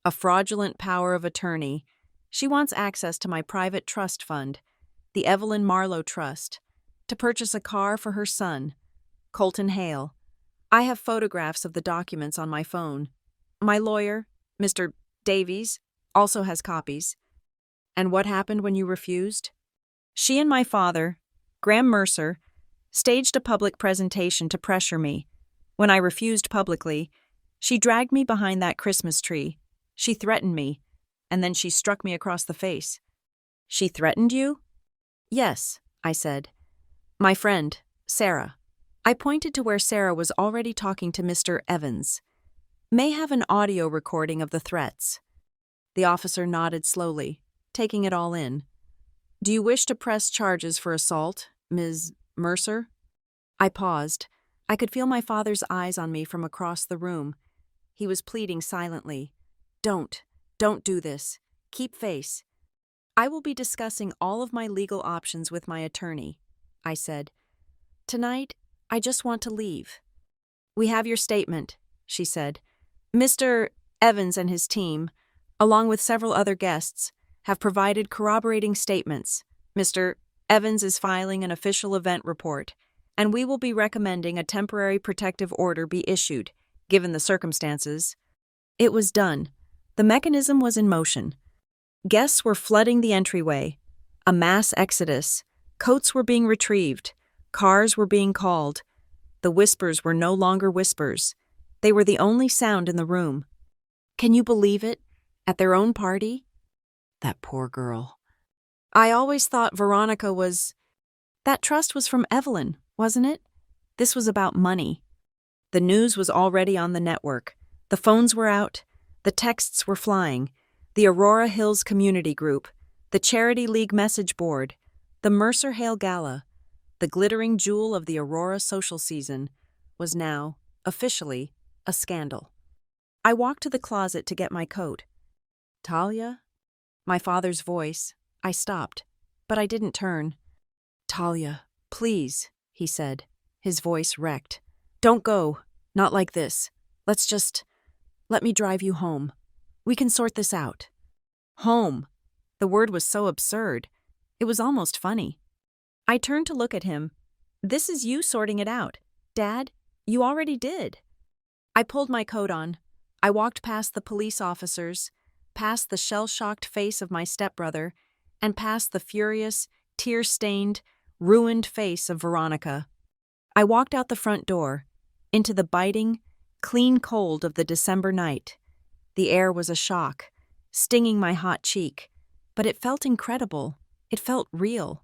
A fraudulent power of attorney. She wants access to my private trust fund, the Evelyn Marlowe Trust, to purchase a car for her son, Colton Hale. I have photographs of the documents on my phone. My lawyer, Mr. Davies, also has copies. And what happened when you refused? She and my father, Graham Mercer, staged a public presentation to pressure me. When I refused publicly, she dragged me behind that Christmas tree. She threatened me, and then she struck me across the face. She threatened you? Yes, I said. My friend, Sarah. I pointed to where Sarah was already talking to Mr. Evans. May have an audio recording of the threats. The officer nodded slowly, taking it all in. Do you wish to press charges for assault, Ms. Mercer? I paused. I could feel my father's eyes on me from across the room. He was pleading silently. Don't do this. Keep face. I will be discussing all of my legal options with my attorney, I said. Tonight, I just want to leave. We have your statement, she said. Mr. Evans and his team, along with several other guests, have provided corroborating statements. Mr. Evans is filing an official event report, and we will be recommending a temporary protective order be issued, given the circumstances. It was done. The mechanism was in motion. Guests were flooding the entryway. A mass exodus. Coats were being retrieved. Cars were being called. The whispers were no longer whispers. They were the only sound in the room. Can you believe it? At their own party? That poor girl. I always thought Veronica was... That trust was from Evelyn, wasn't it? This was about money. The news was already on the network. The phones were out. The texts were flying. The Aurora Hills Community Group, the Charity League message board, the Mercer Hale Gala, the glittering jewel of the Aurora social season, was now, officially, a scandal. I walked to the closet to get my coat. Talia? My father's voice. I stopped, but I didn't turn. Talia, please, he said, his voice wrecked. Don't go. Not like this. Let me drive you home. We can sort this out. Home. The word was so absurd. It was almost funny. I turned to look at him. This is you sorting it out. Dad, you already did. I pulled my coat on. I walked past the police officers, past the shell-shocked face of my stepbrother, and past the furious, tear-stained, ruined face of Veronica. I walked out the front door, into the biting, clean cold of the December night. The air was a shock, stinging my hot cheek, but it felt incredible. It felt real.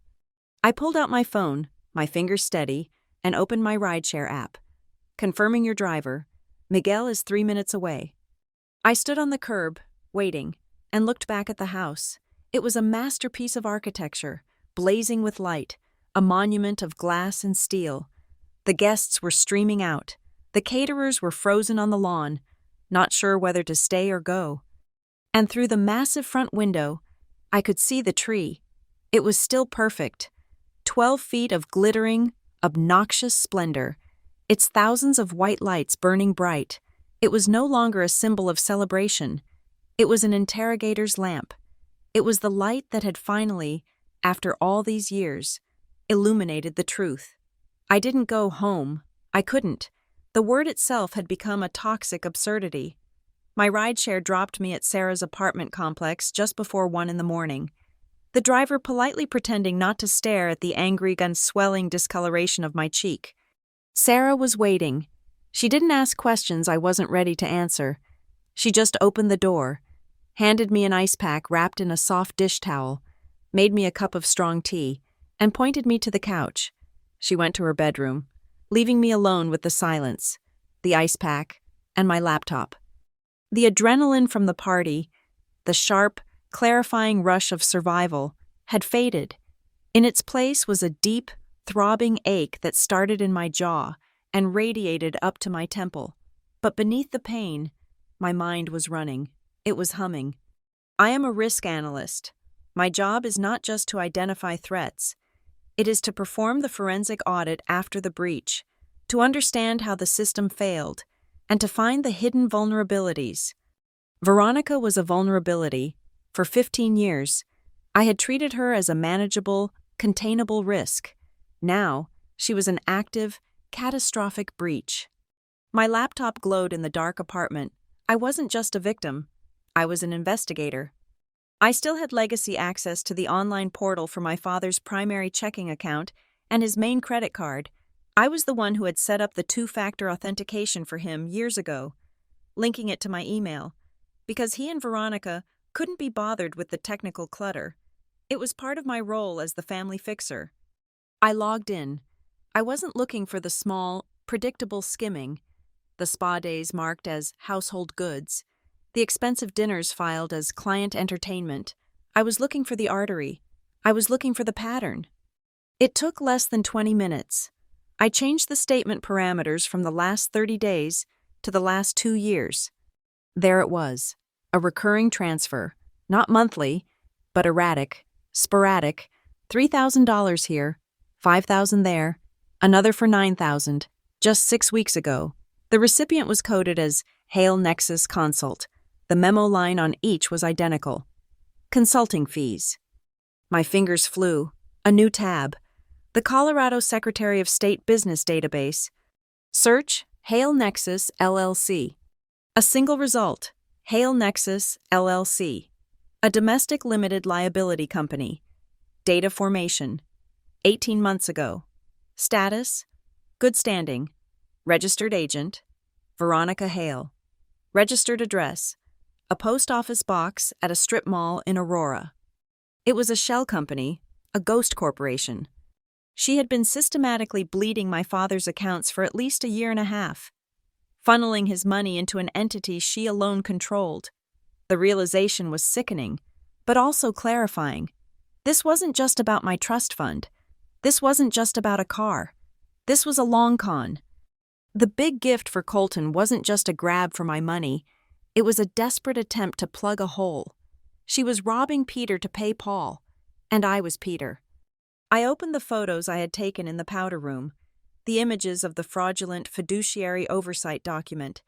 I pulled out my phone, my fingers steady, and opened my rideshare app. Confirming your driver. Miguel is 3 minutes away. I stood on the curb, waiting, and looked back at the house. It was a masterpiece of architecture, blazing with light, a monument of glass and steel. The guests were streaming out. The caterers were frozen on the lawn, not sure whether to stay or go. And through the massive front window, I could see the tree. It was still perfect. 12 feet of glittering, obnoxious splendor. Its thousands of white lights burning bright. It was no longer a symbol of celebration. It was an interrogator's lamp. It was the light that had finally, after all these years, illuminated the truth. I didn't go home. I couldn't. The word itself had become a toxic absurdity. My rideshare dropped me at Sarah's apartment complex just before 1 a.m, the driver politely pretending not to stare at the angry and swelling discoloration of my cheek. Sarah was waiting. She didn't ask questions I wasn't ready to answer. She just opened the door, handed me an ice pack wrapped in a soft dish towel, made me a cup of strong tea, and pointed me to the couch. She went to her bedroom, leaving me alone with the silence, the ice pack, and my laptop. The adrenaline from the party, the sharp, clarifying rush of survival, had faded. In its place was a deep, throbbing ache that started in my jaw and radiated up to my temple. But beneath the pain, my mind was running. It was humming. I am a risk analyst. My job is not just to identify threats. It is to perform the forensic audit after the breach, to understand how the system failed, and to find the hidden vulnerabilities. Veronica was a vulnerability. For 15 years, I had treated her as a manageable, containable risk. Now, she was an active, catastrophic breach. My laptop glowed in the dark apartment. I wasn't just a victim. I was an investigator. I still had legacy access to the online portal for my father's primary checking account and his main credit card. I was the one who had set up the two-factor authentication for him years ago, linking it to my email, because he and Veronica couldn't be bothered with the technical clutter. It was part of my role as the family fixer. I logged in. I wasn't looking for the small, predictable skimming, the spa days marked as household goods, the expensive dinners filed as client entertainment. I was looking for the artery. I was looking for the pattern. It took less than 20 minutes. I changed the statement parameters from the last 30 days to the last 2 years. There it was, a recurring transfer, not monthly, but erratic, sporadic, $3,000 here, $5,000 there, another for $9,000, just 6 weeks ago. The recipient was coded as Hail Nexus Consult. The memo line on each was identical. Consulting fees. My fingers flew. A new tab. The Colorado Secretary of State Business Database. Search Hail Nexus LLC. A single result. Hail Nexus LLC. A domestic limited liability company. Data formation. 18 months ago. Status. Good standing. Registered agent. Veronica Hale. Registered address. A post office box at a strip mall in Aurora. It was a shell company, a ghost corporation. She had been systematically bleeding my father's accounts for at least a year and a half, funneling his money into an entity she alone controlled. The realization was sickening, but also clarifying. This wasn't just about my trust fund. This wasn't just about a car. This was a long con. The big gift for Colton wasn't just a grab for my money. It was a desperate attempt to plug a hole. She was robbing Peter to pay Paul, and I was Peter. I opened the photos I had taken in the powder room, the images of the fraudulent fiduciary oversight document.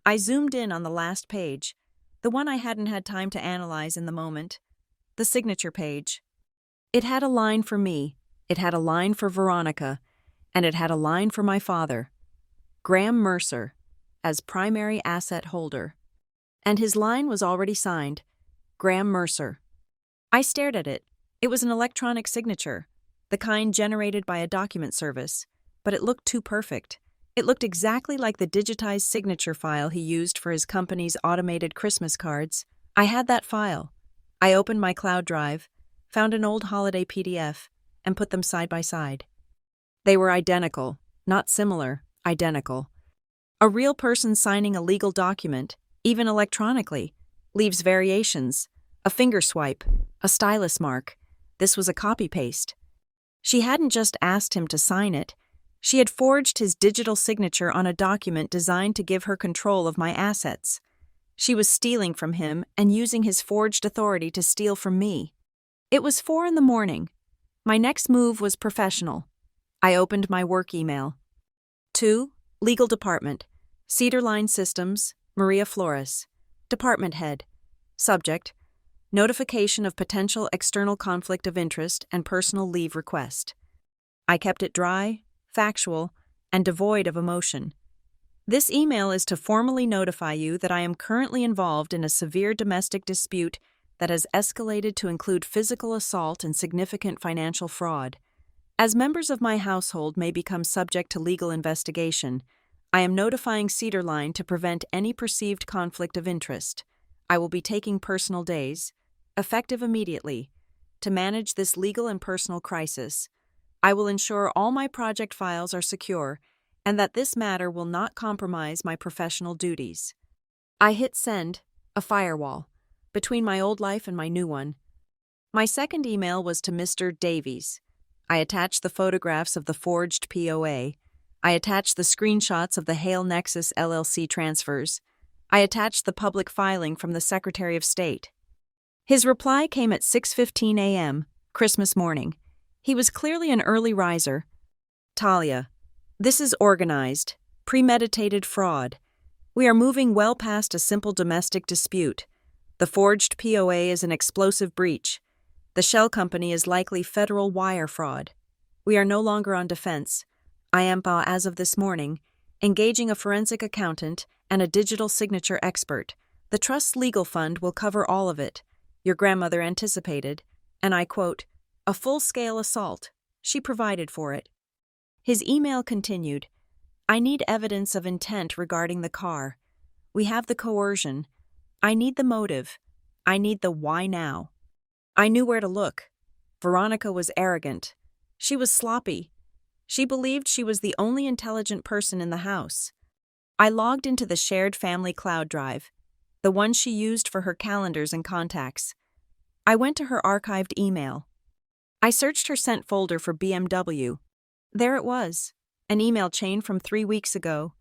I zoomed in on the last page, the one I hadn't had time to analyze in the moment, the signature page. It had a line for me, it had a line for Veronica, and it had a line for my father, Graham Mercer, as primary asset holder. And his line was already signed, Graham Mercer. I stared at it. It was an electronic signature, the kind generated by a document service, but it looked too perfect. It looked exactly like the digitized signature file he used for his company's automated Christmas cards. I had that file. I opened my cloud drive, found an old holiday PDF, and put them side by side. They were identical, not similar, identical. A real person signing a legal document, even electronically, leaves variations, a finger swipe, a stylus mark. This was a copy-paste. She hadn't just asked him to sign it. She had forged his digital signature on a document designed to give her control of my assets. She was stealing from him and using his forged authority to steal from me. It was 4 a.m. My next move was professional. I opened my work email. To Legal Department, Cedar Line Systems, Maria Flores. Department Head. Subject: Notification of potential external conflict of interest and personal leave request. I kept it dry, factual, and devoid of emotion. This email is to formally notify you that I am currently involved in a severe domestic dispute that has escalated to include physical assault and significant financial fraud. As members of my household may become subject to legal investigation, I am notifying Cedar Line to prevent any perceived conflict of interest. I will be taking personal days, effective immediately, to manage this legal and personal crisis. I will ensure all my project files are secure and that this matter will not compromise my professional duties. I hit send, a firewall, between my old life and my new one. My second email was to Mr. Davies. I attached the photographs of the forged POA. I attached the screenshots of the Hail Nexus LLC transfers. I attached the public filing from the Secretary of State. His reply came at 6:15 a.m., Christmas morning. He was clearly an early riser. Talia, this is organized, premeditated fraud. We are moving well past a simple domestic dispute. The forged POA is an explosive breach. The shell company is likely federal wire fraud. We are no longer on defense. I am, as of this morning, engaging a forensic accountant and a digital signature expert. The trust's legal fund will cover all of it. Your grandmother anticipated, and I quote, a full-scale assault. She provided for it. His email continued, I need evidence of intent regarding the car. We have the coercion. I need the motive. I need the why now. I knew where to look. Veronica was arrogant. She was sloppy. She believed she was the only intelligent person in the house. I logged into the shared family cloud drive, the one she used for her calendars and contacts. I went to her archived email. I searched her sent folder for BMW. There it was, an email chain from 3 weeks ago,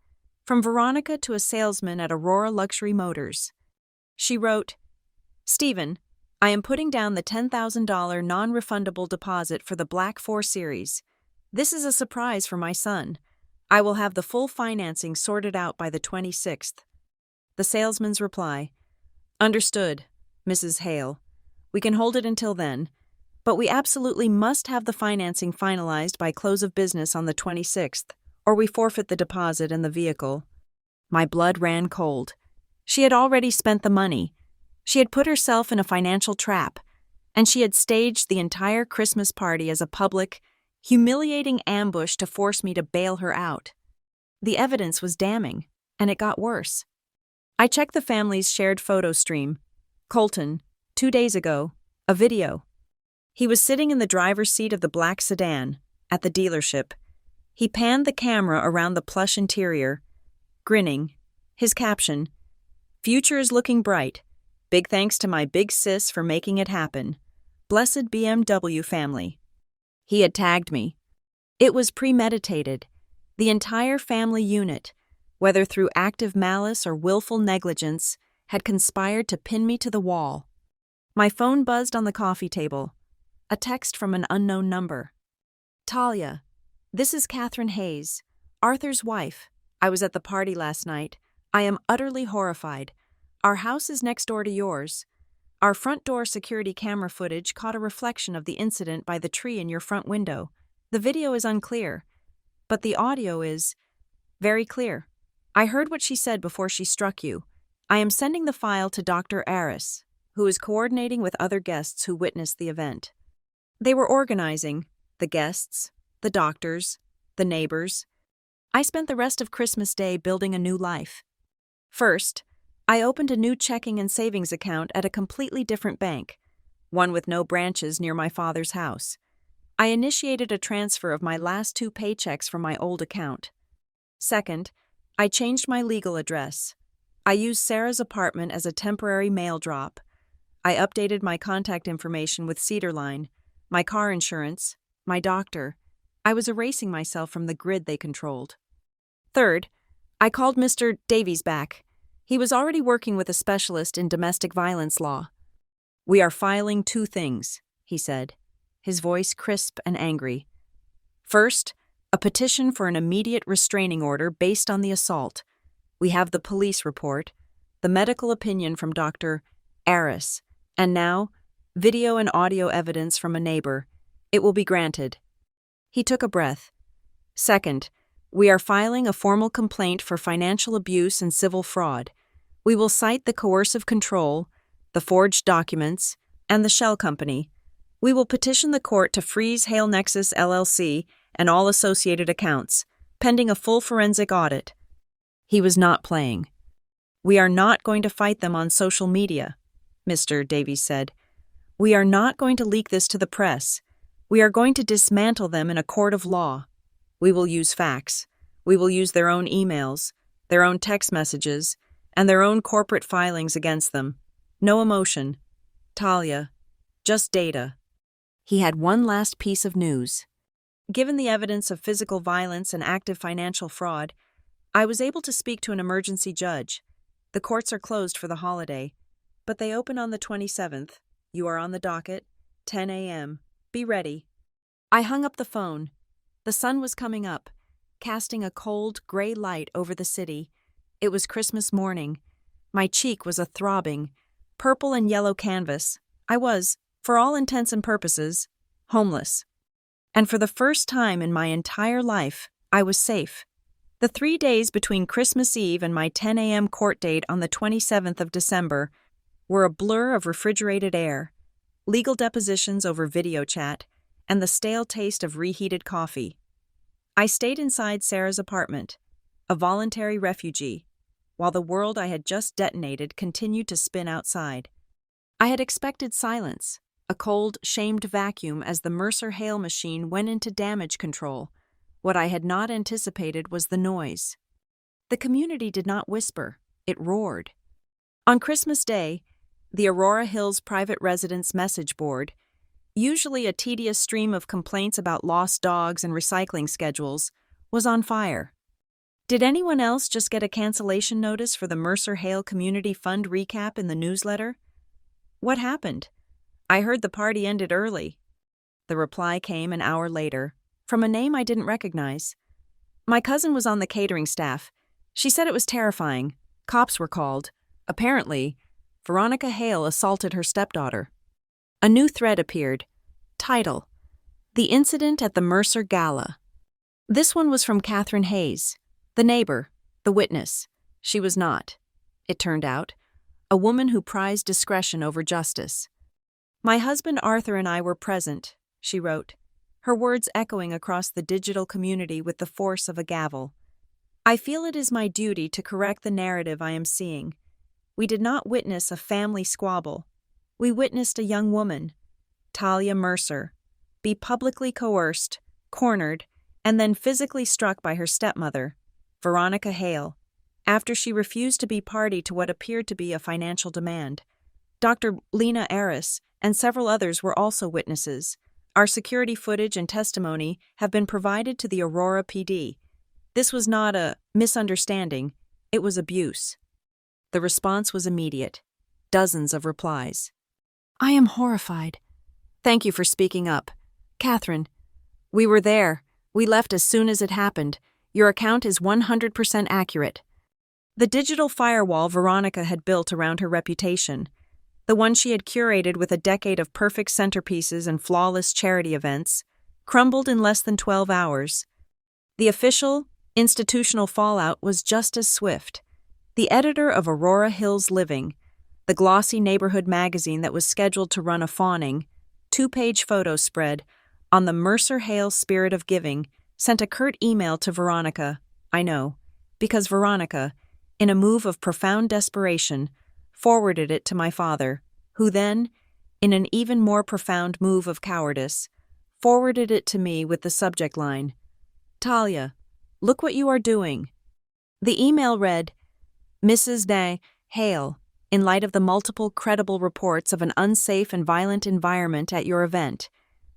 from Veronica to a salesman at Aurora Luxury Motors. She wrote, Stephen, I am putting down the $10,000 non-refundable deposit for the Black 4 Series. This is a surprise for my son. I will have the full financing sorted out by the 26th. The salesman's reply, Understood, Mrs. Hale. We can hold it until then, but we absolutely must have the financing finalized by close of business on the 26th, or we forfeit the deposit and the vehicle. My blood ran cold. She had already spent the money. She had put herself in a financial trap, and she had staged the entire Christmas party as a public, humiliating ambush to force me to bail her out. The evidence was damning, and it got worse. I checked the family's shared photo stream. Colton, 2 days ago, a video. He was sitting in the driver's seat of the black sedan, at the dealership. He panned the camera around the plush interior, grinning. His caption, Future is looking bright. Big thanks to my big sis for making it happen. Blessed BMW family. He had tagged me. It was premeditated. The entire family unit, whether through active malice or willful negligence, had conspired to pin me to the wall. My phone buzzed on the coffee table. A text from an unknown number. Talia, this is Catherine Hayes, Arthur's wife. I was at the party last night. I am utterly horrified. Our house is next door to yours. Our front door security camera footage caught a reflection of the incident by the tree in your front window. The video is unclear, but the audio is very clear. I heard what she said before she struck you. I am sending the file to Dr. Aris, who is coordinating with other guests who witnessed the event. They were organizing, the guests, the doctors, the neighbors. I spent the rest of Christmas Day building a new life. First, I opened a new checking and savings account at a completely different bank, one with no branches near my father's house. I initiated a transfer of my last 2 paychecks from my old account. Second, I changed my legal address. I used Sarah's apartment as a temporary mail drop. I updated my contact information with Cedarline, my car insurance, my doctor. I was erasing myself from the grid they controlled. Third, I called Mr. Davies back. He was already working with a specialist in domestic violence law. We are filing 2 things, he said, his voice crisp and angry. First, a petition for an immediate restraining order based on the assault. We have the police report, the medical opinion from Dr. Aris, and now, video and audio evidence from a neighbor. It will be granted. He took a breath. Second, we are filing a formal complaint for financial abuse and civil fraud. We will cite the coercive control, the forged documents, and the shell company. We will petition the court to freeze Hale Nexus LLC and all associated accounts, pending a full forensic audit. He was not playing. We are not going to fight them on social media, Mr. Davies said. We are not going to leak this to the press. We are going to dismantle them in a court of law. We will use facts. We will use their own emails, their own text messages, and their own corporate filings against them. No emotion. Talia. Just data. He had one last piece of news. Given the evidence of physical violence and active financial fraud, I was able to speak to an emergency judge. The courts are closed for the holiday, but they open on the 27th. You are on the docket, 10 a.m. Be ready. I hung up the phone. The sun was coming up, casting a cold, gray light over the city. It was Christmas morning. My cheek was a throbbing, purple and yellow canvas. I was, for all intents and purposes, homeless. And for the first time in my entire life, I was safe. The 3 days between Christmas Eve and my 10 a.m. court date on the 27th of December were a blur of refrigerated air, legal depositions over video chat, and the stale taste of reheated coffee. I stayed inside Sarah's apartment, a voluntary refugee, while the world I had just detonated continued to spin outside. I had expected silence, a cold, shamed vacuum as the Mercer Hale machine went into damage control. What I had not anticipated was the noise. The community did not whisper, it roared. On Christmas Day, the Aurora Hills private residence message board, usually a tedious stream of complaints about lost dogs and recycling schedules, was on fire. Did anyone else just get a cancellation notice for the Mercer Hale Community Fund recap in the newsletter? What happened? I heard the party ended early. The reply came an hour later, from a name I didn't recognize. My cousin was on the catering staff. She said it was terrifying. Cops were called. Apparently, Veronica Hale assaulted her stepdaughter. A new thread appeared. Title: The Incident at the Mercer Gala. This one was from Catherine Hayes, the neighbor, the witness. She was not, it turned out, a woman who prized discretion over justice. My husband Arthur and I were present, she wrote, her words echoing across the digital community with the force of a gavel. I feel it is my duty to correct the narrative I am seeing. We did not witness a family squabble. We witnessed a young woman, Talia Mercer, be publicly coerced, cornered, and then physically struck by her stepmother, Veronica Hale, after she refused to be party to what appeared to be a financial demand. Dr. Lena Aris and several others were also witnesses. Our security footage and testimony have been provided to the Aurora PD. This was not a misunderstanding, it was abuse. The response was immediate. Dozens of replies. I am horrified. Thank you for speaking up. Catherine, we were there. We left as soon as it happened. Your account is 100% accurate. The digital firewall Veronica had built around her reputation, the one she had curated with a decade of perfect centerpieces and flawless charity events, crumbled in less than 12 hours. The official, institutional fallout was just as swift. The editor of Aurora Hills Living, the glossy neighborhood magazine that was scheduled to run a fawning, 2-page photo spread on the Mercer Hale spirit of giving, sent a curt email to Veronica, I know, because Veronica, in a move of profound desperation, forwarded it to my father, who then, in an even more profound move of cowardice, forwarded it to me with the subject line, Talia, look what you are doing. The email read, Mrs. Hale, in light of the multiple credible reports of an unsafe and violent environment at your event,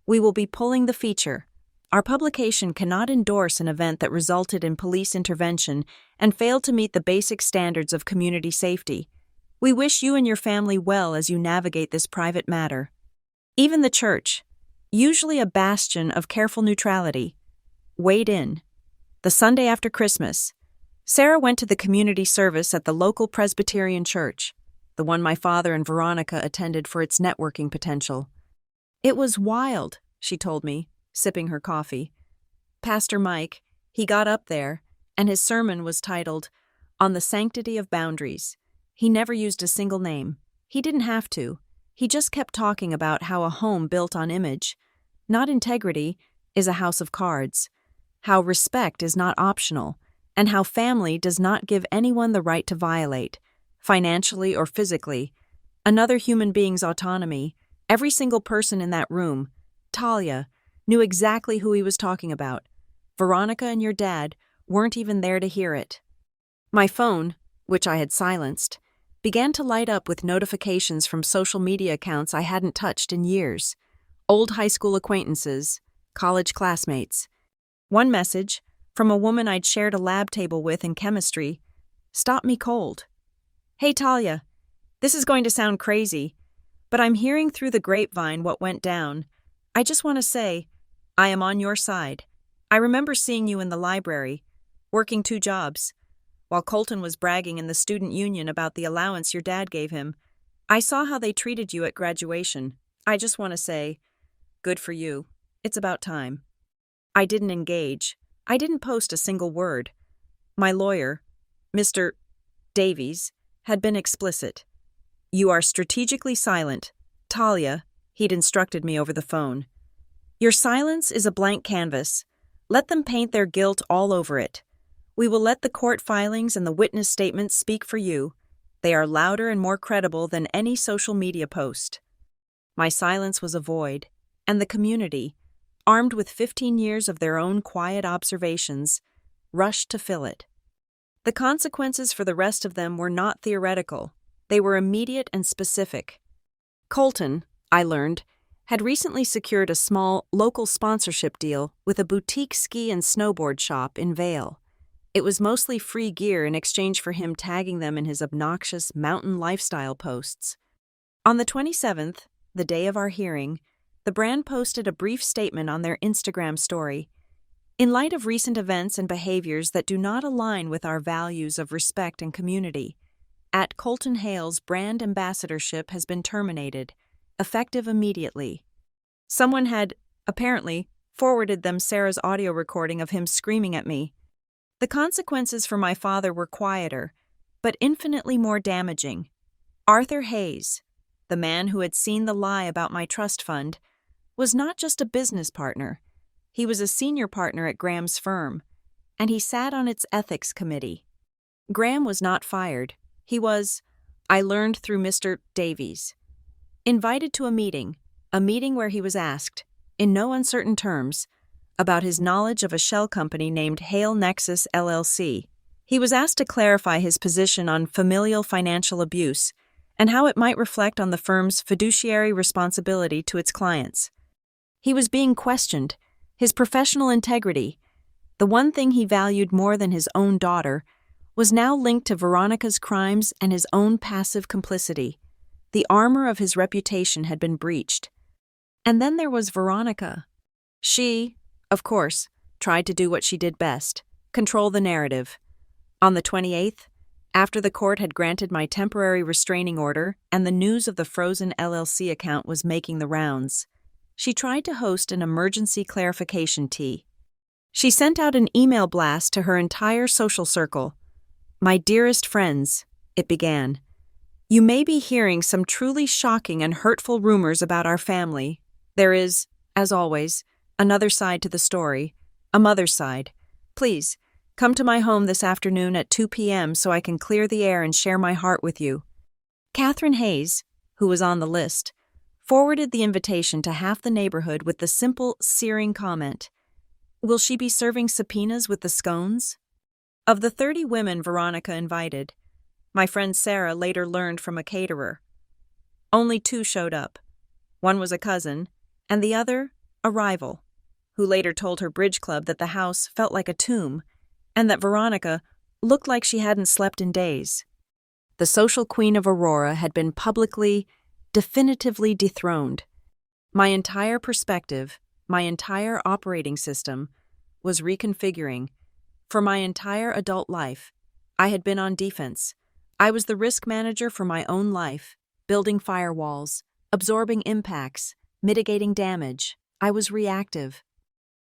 we will be pulling the feature. Our publication cannot endorse an event that resulted in police intervention and failed to meet the basic standards of community safety. We wish you and your family well as you navigate this private matter. Even the church, usually a bastion of careful neutrality, weighed in. The Sunday after Christmas, Sarah went to the community service at the local Presbyterian church, the one my father and Veronica attended for its networking potential. It was wild, she told me, sipping her coffee. Pastor Mike, he got up there, and his sermon was titled, On the Sanctity of Boundaries. He never used a single name. He didn't have to. He just kept talking about how a home built on image, not integrity, is a house of cards, how respect is not optional, and how family does not give anyone the right to violate, financially or physically, another human being's autonomy. Every single person in that room, Talia, knew exactly who he was talking about. Veronica and your dad weren't even there to hear it. My phone, which I had silenced, began to light up with notifications from social media accounts I hadn't touched in years. Old high school acquaintances, college classmates. One message, from a woman I'd shared a lab table with in chemistry, stopped me cold. Hey Talia, this is going to sound crazy, but I'm hearing through the grapevine what went down. I just want to say, I am on your side. I remember seeing you in the library, working 2 jobs. while Colton was bragging in the student union about the allowance your dad gave him. I saw how they treated you at graduation. I just want to say, good for you. It's about time. I didn't engage. I didn't post a single word. My lawyer, Mr. Davies, had been explicit. You are strategically silent. Talia, he'd instructed me over the phone. Your silence is a blank canvas. Let them paint their guilt all over it. We will let the court filings and the witness statements speak for you. They are louder and more credible than any social media post. My silence was a void, and the community, armed with 15 years of their own quiet observations, rushed to fill it. The consequences for the rest of them were not theoretical. They were immediate and specific. Colton, I learned, had recently secured a small, local sponsorship deal with a boutique ski and snowboard shop in Vail. It was mostly free gear in exchange for him tagging them in his obnoxious mountain lifestyle posts. On the 27th, the day of our hearing, the brand posted a brief statement on their Instagram story. In light of recent events and behaviors that do not align with our values of respect and community, at Colton Hale's brand ambassadorship has been terminated, effective immediately. Someone had, apparently, forwarded them Sarah's audio recording of him screaming at me. The consequences for my father were quieter, but infinitely more damaging. Arthur Hayes, the man who had seen the lie about my trust fund, was not just a business partner. He was a senior partner at Graham's firm, and he sat on its ethics committee. Graham was not fired. He was, I learned through Mr. Davies, invited to a meeting where he was asked, in no uncertain terms, about his knowledge of a shell company named Hale Nexus LLC. He was asked to clarify his position on familial financial abuse and how it might reflect on the firm's fiduciary responsibility to its clients. He was being questioned, his professional integrity, the one thing he valued more than his own daughter, was now linked to Veronica's crimes and his own passive complicity. The armor of his reputation had been breached. And then there was Veronica. She, of course, tried to do what she did best, control the narrative. On the 28th, after the court had granted my temporary restraining order and the news of the frozen LLC account was making the rounds, she tried to host an emergency clarification tea. She sent out an email blast to her entire social circle. My dearest friends, it began, you may be hearing some truly shocking and hurtful rumors about our family. There is, as always, another side to the story, a mother's side. Please, come to my home this afternoon at 2 p.m. so I can clear the air and share my heart with you. Catherine Hayes, who was on the list, forwarded the invitation to half the neighborhood with the simple, searing comment, will she be serving subpoenas with the scones? Of the 30 women Veronica invited, my friend Sarah later learned from a caterer. Only 2 showed up. One was a cousin, and the other, a rival, who later told her bridge club that the house felt like a tomb, and that Veronica looked like she hadn't slept in days. The social queen of Aurora had been publicly, definitively dethroned. My entire perspective, my entire operating system, was reconfiguring. For my entire adult life, I had been on defense. I was the risk manager for my own life, building firewalls, absorbing impacts, mitigating damage. I was reactive.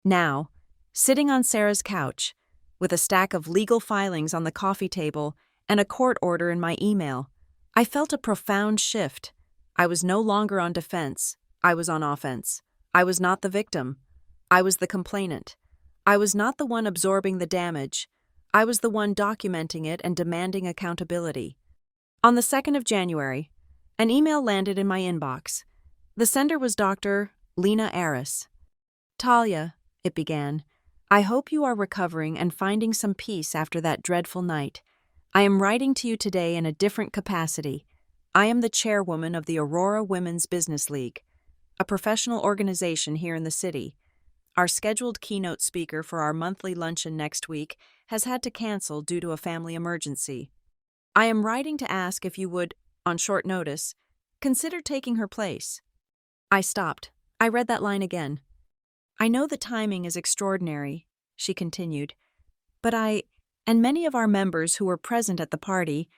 Now, sitting on Sarah's couch, with a stack of legal filings on the coffee table and a court order in my email, I felt a profound shift. I was no longer on defense. I was on offense. I was not the victim. I was the complainant. I was not the one absorbing the damage. I was the one documenting it and demanding accountability. On the 2nd of January, an email landed in my inbox. The sender was Dr. Lena Aris. Talia, it began, I hope you are recovering and finding some peace after that dreadful night. I am writing to you today in a different capacity. I am the chairwoman of the Aurora Women's Business League, a professional organization here in the city. Our scheduled keynote speaker for our monthly luncheon next week has had to cancel due to a family emergency. I am writing to ask if you would, on short notice, consider taking her place. I stopped. I read that line again. I know the timing is extraordinary, she continued, but I and many of our members who were present at the party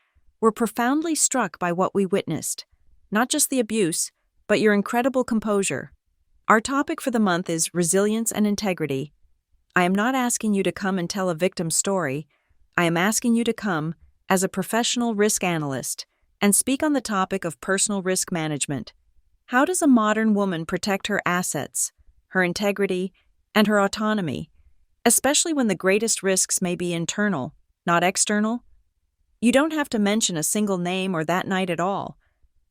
were profoundly struck by what we witnessed. Not just the abuse, but your incredible composure. Our topic for the month is resilience and integrity. I am not asking you to come and tell a victim story. I am asking you to come as a professional risk analyst and speak on the topic of personal risk management. How does a modern woman protect her assets, her integrity, and her autonomy, especially when the greatest risks may be internal, not external? You don't have to mention a single name or that night at all,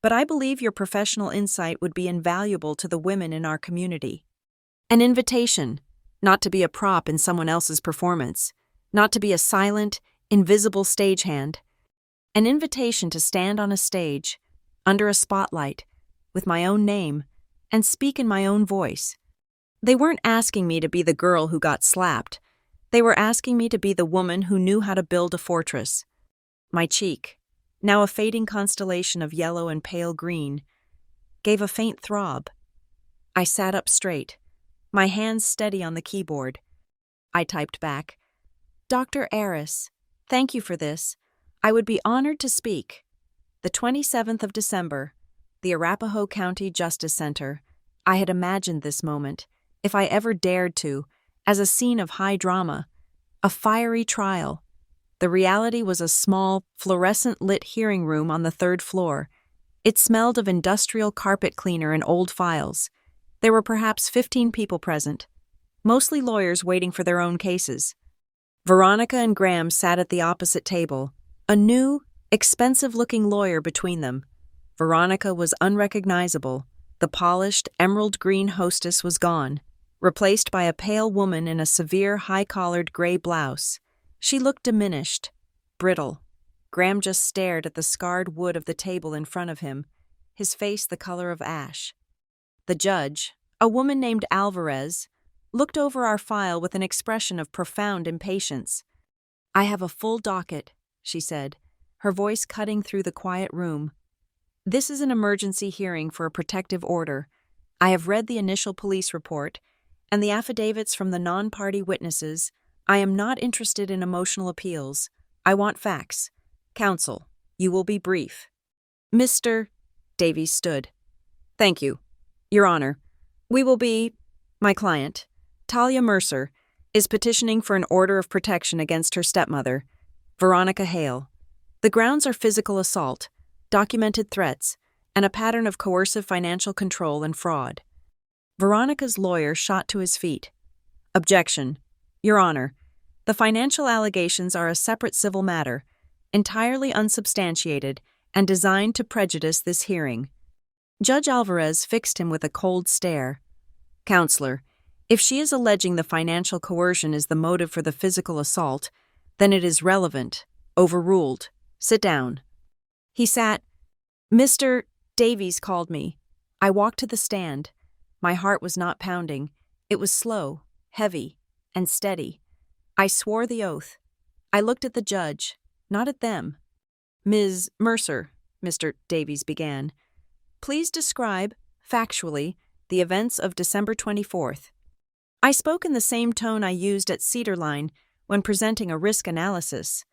but I believe your professional insight would be invaluable to the women in our community. An invitation, not to be a prop in someone else's performance, not to be a silent, invisible stagehand. An invitation to stand on a stage, under a spotlight, with my own name, and speak in my own voice. They weren't asking me to be the girl who got slapped. They were asking me to be the woman who knew how to build a fortress. My cheek, now a fading constellation of yellow and pale green, gave a faint throb. I sat up straight, my hands steady on the keyboard. I typed back, "Dr. Aris, thank you for this. I would be honored to speak. The 27th of December, the Arapahoe County Justice Center. I had imagined this moment, if I ever dared to, as a scene of high drama, a fiery trial. The reality was a small, fluorescent-lit hearing room on the third floor. It smelled of industrial carpet cleaner and old files. There were perhaps 15 people present, mostly lawyers waiting for their own cases. Veronica and Graham sat at the opposite table, a new, expensive-looking lawyer between them. Veronica was unrecognizable. The polished, emerald-green hostess was gone, replaced by a pale woman in a severe, high-collared gray blouse. She looked diminished, brittle. Graham just stared at the scarred wood of the table in front of him, his face the color of ash. The judge, a woman named Alvarez, looked over our file with an expression of profound impatience. "I have a full docket," she said, her voice cutting through the quiet room. "This is an emergency hearing for a protective order. I have read the initial police report and the affidavits from the non-party witnesses. I am not interested in emotional appeals. I want facts. Counsel, you will be brief." Mr. Davies stood. "Thank you, Your Honor. We will be, my client, Talia Mercer, is petitioning for an order of protection against her stepmother, Veronica Hale. The grounds are physical assault, documented threats, and a pattern of coercive financial control and fraud." Veronica's lawyer shot to his feet. "Objection. Your Honor, the financial allegations are a separate civil matter, entirely unsubstantiated and designed to prejudice this hearing." Judge Alvarez fixed him with a cold stare. "Counselor, if she is alleging the financial coercion is the motive for the physical assault, then it is relevant, overruled. Sit down." He sat. "Mr. Davies called me." I walked to the stand. My heart was not pounding. It was slow, heavy, and steady. I swore the oath. I looked at the judge, not at them. "Ms. Mercer," Mr. Davies began, "please describe, factually, the events of December 24th. I spoke in the same tone I used at Cedarline when presenting a risk analysis.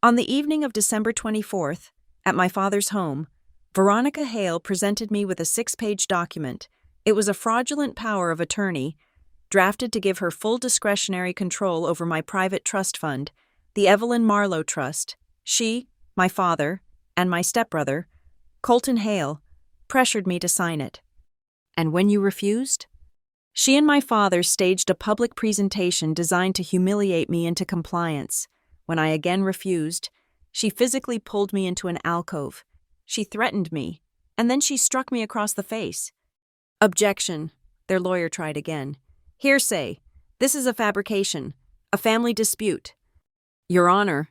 "On the evening of December 24th, at my father's home, Veronica Hale presented me with a 6-page document. It was a fraudulent power of attorney, drafted to give her full discretionary control over my private trust fund, the Evelyn Marlowe Trust. She, my father, and my stepbrother, Colton Hale, pressured me to sign it." "And when you refused?" "She and my father staged a public presentation designed to humiliate me into compliance. When I again refused, she physically pulled me into an alcove. She threatened me, and then she struck me across the face." "Objection," their lawyer tried again. "Hearsay. This is a fabrication, a family dispute." "Your Honor,"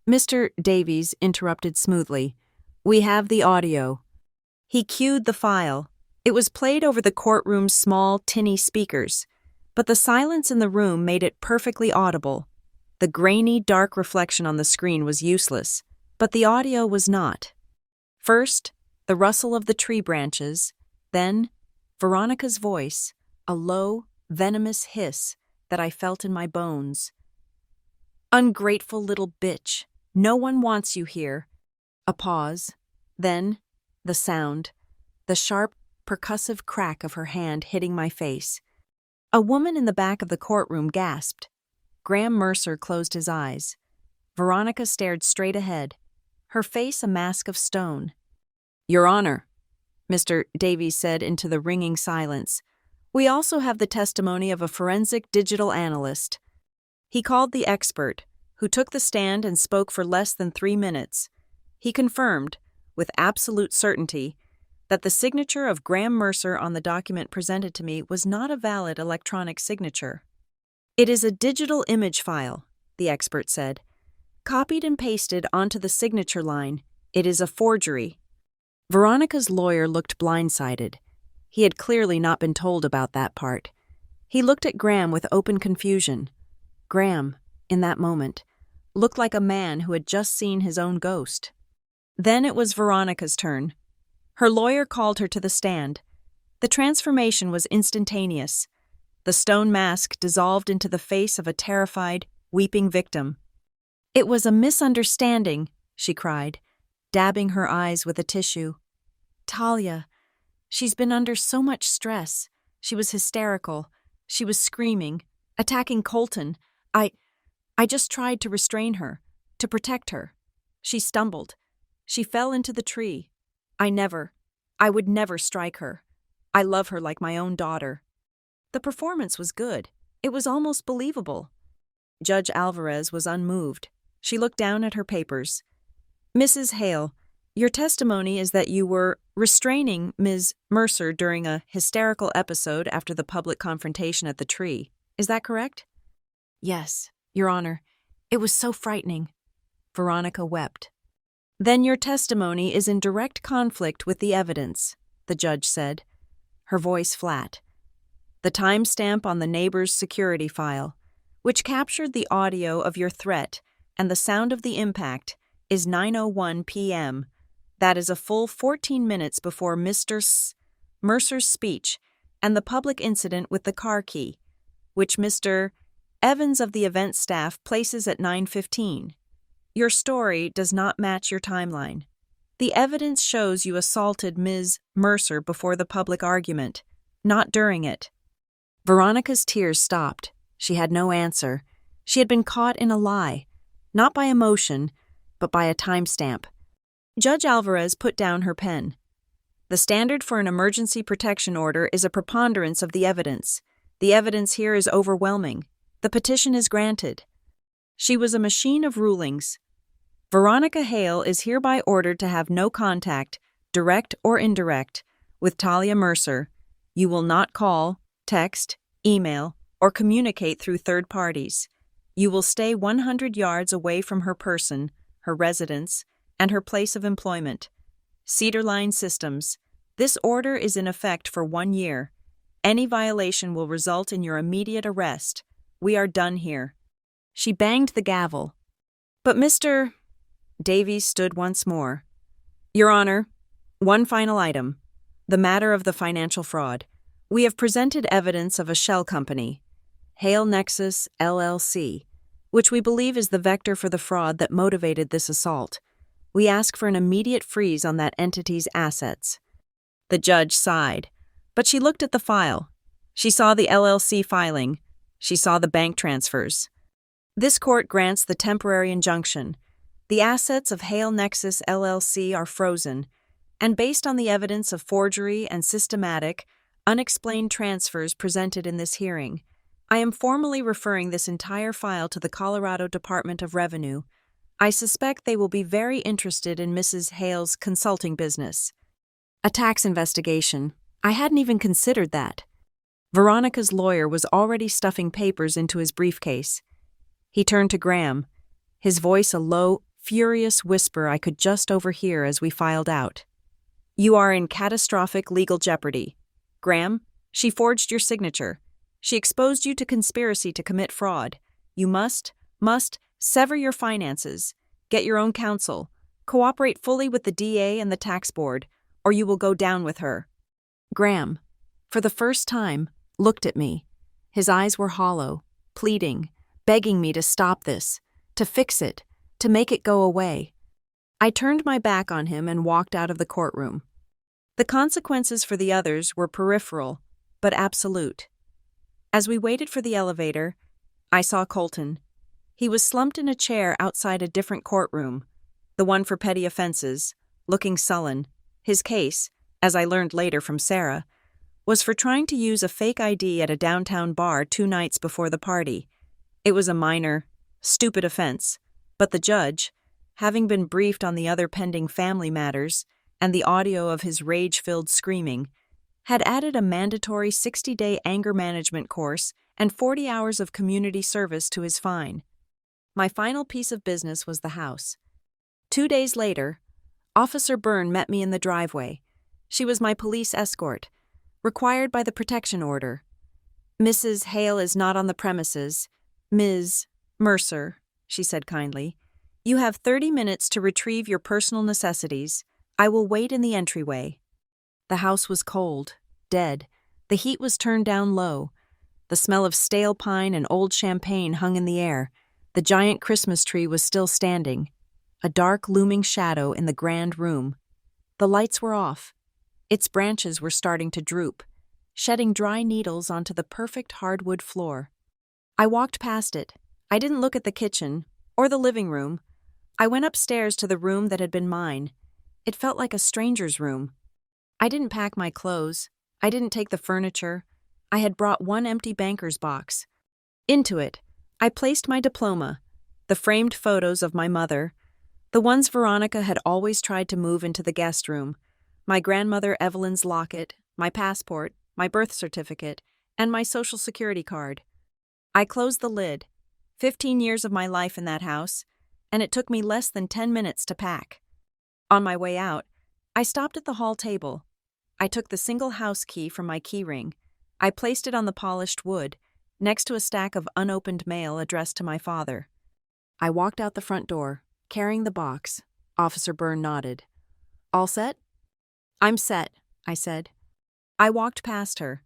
Mr. Davies interrupted smoothly, "we have the audio." He cued the file. It was played over the courtroom's small, tinny speakers, but the silence in the room made it perfectly audible. The grainy, dark reflection on the screen was useless, but the audio was not. First, the rustle of the tree branches, then, Veronica's voice, a low, venomous hiss that I felt in my bones. Ungrateful little bitch. No one wants you here. A pause. Then, the sound. The sharp, percussive crack of her hand hitting my face. A woman in the back of the courtroom gasped. Graham Mercer closed his eyes. Veronica stared straight ahead, her face a mask of stone. "Your Honor," Mr. Davies said into the ringing silence, "we also have the testimony of a forensic digital analyst." He called the expert, who took the stand and spoke for less than 3 minutes. He confirmed, with absolute certainty, that the signature of Graham Mercer on the document presented to me was not a valid electronic signature. "It is a digital image file," the expert said. "Copied and pasted onto the signature line. It is a forgery." Veronica's lawyer looked blindsided. He had clearly not been told about that part. He looked at Graham with open confusion. Graham, in that moment, looked like a man who had just seen his own ghost. Then it was Veronica's turn. Her lawyer called her to the stand. The transformation was instantaneous. The stone mask dissolved into the face of a terrified, weeping victim. "It was a misunderstanding," she cried, dabbing her eyes with a tissue. "Talia, she's been under so much stress. She was hysterical. She was screaming, attacking Colton. I just tried to restrain her, to protect her. She stumbled. She fell into the tree. I would never strike her. I love her like my own daughter." The performance was good. It was almost believable. Judge Alvarez was unmoved. She looked down at her papers. "Mrs. Hale, your testimony is that you were restraining Ms. Mercer during a hysterical episode after the public confrontation at the tree. Is that correct?" "Yes, Your Honor. It was so frightening." Veronica wept. "Then your testimony is in direct conflict with the evidence," the judge said, her voice flat. "The timestamp on the neighbor's security file, which captured the audio of your threat and the sound of the impact, is 9:01 p.m. That is a full 14 minutes before Mr. Mercer's speech and the public incident with the car key, which Mr. Evans of the event staff places at 9:15. Your story does not match your timeline. The evidence shows you assaulted Ms. Mercer before the public argument, not during it." Veronica's tears stopped. She had no answer. She had been caught in a lie, not by emotion, but by a timestamp. Judge Alvarez put down her pen. "The standard for an emergency protection order is a preponderance of the evidence. The evidence here is overwhelming. The petition is granted." She was a machine of rulings. "Veronica Hale is hereby ordered to have no contact, direct or indirect, with Talia Mercer. You will not call, text, email, or communicate through third parties. You will stay 100 yards away from her person, her residence, and her place of employment. Cedar Line Systems. This order is in effect for 1 year. Any violation will result in your immediate arrest. We are done here." She banged the gavel. "But Mr. Davies stood once more. "Your Honor, one final item. The matter of the financial fraud. We have presented evidence of a shell company, Hale Nexus, LLC, which we believe is the vector for the fraud that motivated this assault. We ask for an immediate freeze on that entity's assets." The judge sighed, but she looked at the file. She saw the LLC filing. She saw the bank transfers. "This court grants the temporary injunction. The assets of Hale Nexus, LLC are frozen, and based on the evidence of forgery and systematic, unexplained transfers presented in this hearing, I am formally referring this entire file to the Colorado Department of Revenue. I suspect they will be very interested in Mrs. Hale's consulting business." "A tax investigation. I hadn't even considered that." Veronica's lawyer was already stuffing papers into his briefcase. He turned to Graham, his voice a low, furious whisper I could just overhear as we filed out. "You are in catastrophic legal jeopardy. Graham, she forged your signature. She exposed you to conspiracy to commit fraud. You must sever your finances, get your own counsel, cooperate fully with the DA and the tax board, or you will go down with her." Graham, for the first time, looked at me. His eyes were hollow, pleading, begging me to stop this. to fix it, to make it go away. I turned my back on him and walked out of the courtroom. The consequences for the others were peripheral, but absolute. As we waited for the elevator, I saw Colton. He was slumped in a chair outside a different courtroom, the one for petty offenses, looking sullen. His case, as I learned later from Sarah, was for trying to use a fake ID at a downtown bar 2 nights before the party. It was a minor, stupid offense, but the judge, having been briefed on the other pending family matters and the audio of his rage-filled screaming, had added a mandatory 60-day anger management course and 40 hours of community service to his fine. My final piece of business was the house. 2 days later, Officer Byrne met me in the driveway. She was my police escort, required by the protection order. "Mrs. Hale is not on the premises. Ms. Mercer," she said kindly. "You have 30 minutes to retrieve your personal necessities. I will wait in the entryway." The house was cold, dead. The heat was turned down low. The smell of stale pine and old champagne hung in the air. The giant Christmas tree was still standing, a dark looming shadow in the grand room. The lights were off. Its branches were starting to droop, shedding dry needles onto the perfect hardwood floor. I walked past it. I didn't look at the kitchen or the living room. I went upstairs to the room that had been mine. It felt like a stranger's room. I didn't pack my clothes. I didn't take the furniture. I had brought one empty banker's box. Into it, I placed my diploma, the framed photos of my mother, the ones Veronica had always tried to move into the guest room, my grandmother Evelyn's locket, my passport, my birth certificate, and my social security card. I closed the lid. 15 years of my life in that house, and it took me less than 10 minutes to pack. On my way out, I stopped at the hall table. I took the single house key from my key ring. I placed it on the polished wood, next to a stack of unopened mail addressed to my father. I walked out the front door, carrying the box. Officer Byrne nodded. "All set?" "I'm set," I said. I walked past her,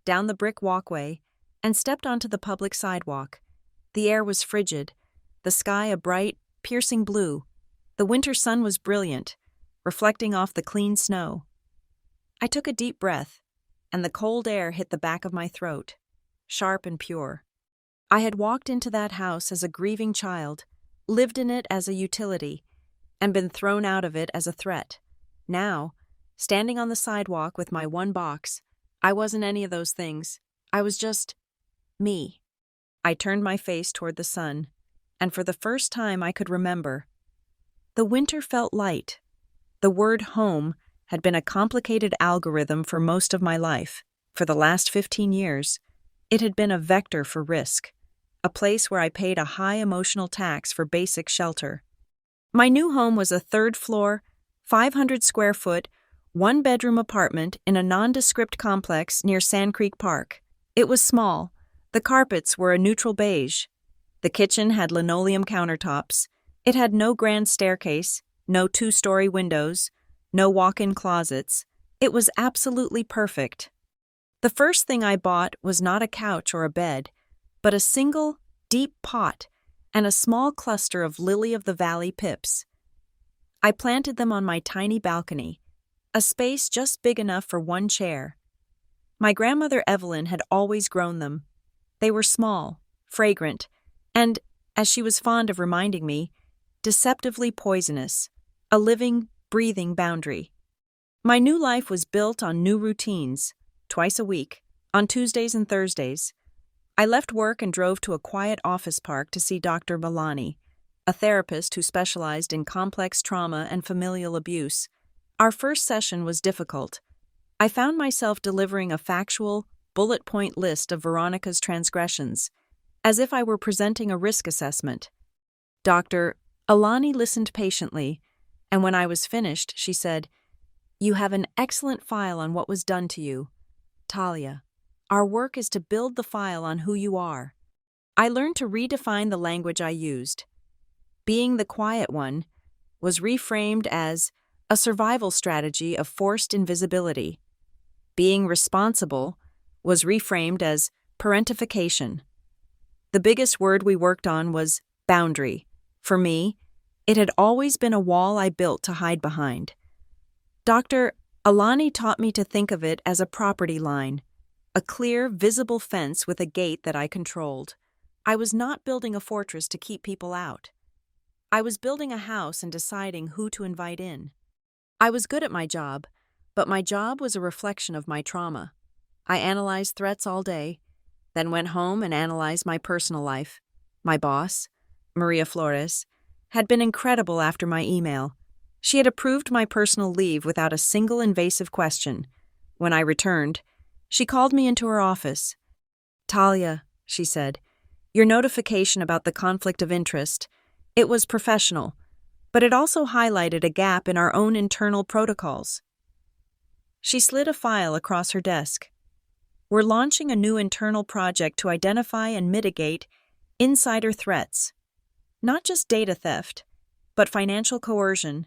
down the brick walkway, and stepped onto the public sidewalk. The air was frigid, the sky a bright, piercing blue. The winter sun was brilliant, reflecting off the clean snow. I took a deep breath, and the cold air hit the back of my throat, sharp and pure. I had walked into that house as a grieving child, lived in it as a utility, and been thrown out of it as a threat. Now, standing on the sidewalk with my one box, I wasn't any of those things. I was just me. I turned my face toward the sun, and for the first time I could remember. The winter felt light. The word home had been a complicated algorithm for most of my life. For the last 15 years, it had been a vector for risk, a place where I paid a high emotional tax for basic shelter. My new home was a 3rd-floor, 500-square-foot, 1-bedroom apartment in a nondescript complex near Sand Creek Park. It was small. The carpets were a neutral beige. The kitchen had linoleum countertops. It had no grand staircase, no 2-story windows, no walk-in closets. It was absolutely perfect. The first thing I bought was not a couch or a bed, but a single, deep pot and a small cluster of lily-of-the-valley pips. I planted them on my tiny balcony, a space just big enough for one chair. My grandmother Evelyn had always grown them. They were small, fragrant, and, as she was fond of reminding me, deceptively poisonous, a living, breathing boundary. My new life was built on new routines, twice a week, on Tuesdays and Thursdays. I left work and drove to a quiet office park to see Dr. Milani, a therapist who specialized in complex trauma and familial abuse. Our first session was difficult. I found myself delivering a factual, bullet-point list of Veronica's transgressions, as if I were presenting a risk assessment. Dr. Alani listened patiently, and when I was finished, she said, "You have an excellent file on what was done to you. Talia, our work is to build the file on who you are." I learned to redefine the language I used. Being the quiet one was reframed as a survival strategy of forced invisibility. Being responsible was reframed as parentification. The biggest word we worked on was boundary. For me, it had always been a wall I built to hide behind. Dr. Alani taught me to think of it as a property line, a clear, visible fence with a gate that I controlled. I was not building a fortress to keep people out. I was building a house and deciding who to invite in. I was good at my job, but my job was a reflection of my trauma. I analyzed threats all day, then went home and analyzed my personal life. My boss, Maria Flores, had been incredible after my email. She had approved my personal leave without a single invasive question. When I returned, she called me into her office. "Talia," she said, "your notification about the conflict of interest, it was professional, but it also highlighted a gap in our own internal protocols." She slid a file across her desk. "We're launching a new internal project to identify and mitigate insider threats. Not just data theft, but financial coercion,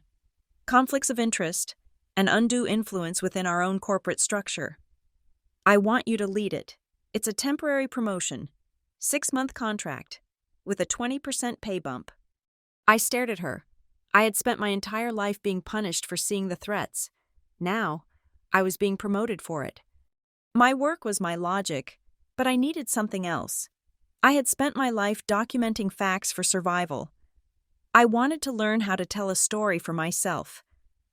conflicts of interest, and undue influence within our own corporate structure. I want you to lead it. It's a temporary promotion, 6-month contract, with a 20% pay bump." I stared at her. I had spent my entire life being punished for seeing the threats. Now, I was being promoted for it. My work was my logic, but I needed something else. I had spent my life documenting facts for survival. I wanted to learn how to tell a story for myself.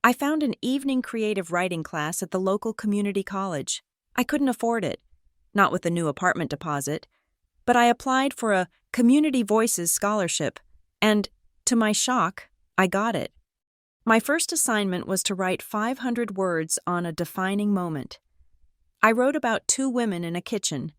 I found an evening creative writing class at the local community college. I couldn't afford it, not with the new apartment deposit, but I applied for a Community Voices scholarship, and, to my shock, I got it. My first assignment was to write 500 words on a defining moment. I wrote about 2 women in a kitchen,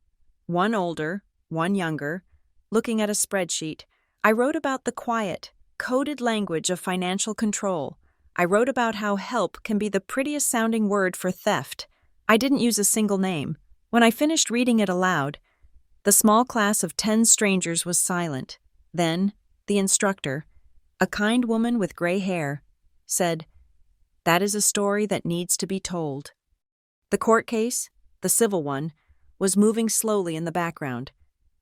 one older, one younger, looking at a spreadsheet. I wrote about the quiet, coded language of financial control. I wrote about how help can be the prettiest sounding word for theft. I didn't use a single name. When I finished reading it aloud, the small class of 10 strangers was silent. Then, the instructor, a kind woman with gray hair, said, "That is a story that needs to be told." The court case, the civil one, was moving slowly in the background,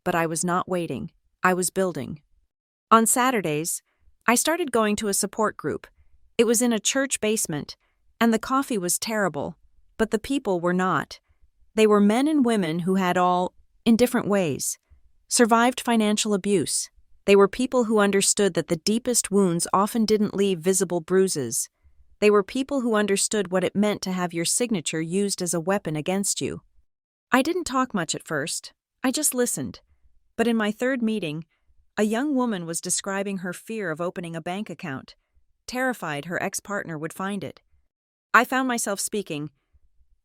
but I was not waiting. I was building. On Saturdays, I started going to a support group. It was in a church basement, and the coffee was terrible, but the people were not. They were men and women who had all, in different ways, survived financial abuse. They were people who understood that the deepest wounds often didn't leave visible bruises. They were people who understood what it meant to have your signature used as a weapon against you. I didn't talk much at first. I just listened. But in my third meeting, a young woman was describing her fear of opening a bank account, terrified her ex-partner would find it. I found myself speaking.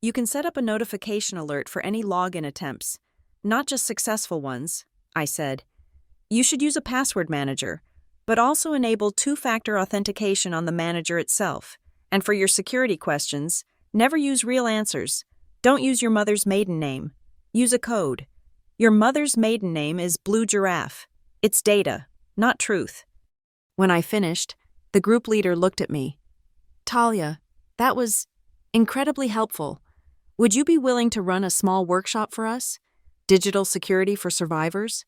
"You can set up a notification alert for any login attempts, not just successful ones," I said. "You should use a password manager, but also enable 2-factor authentication on the manager itself. And for your security questions, never use real answers. Don't use your mother's maiden name. Use a code. Your mother's maiden name is Blue Giraffe. It's data, not truth." When I finished, the group leader looked at me. "Talia, that was incredibly helpful. Would you be willing to run a small workshop for us? Digital security for survivors?"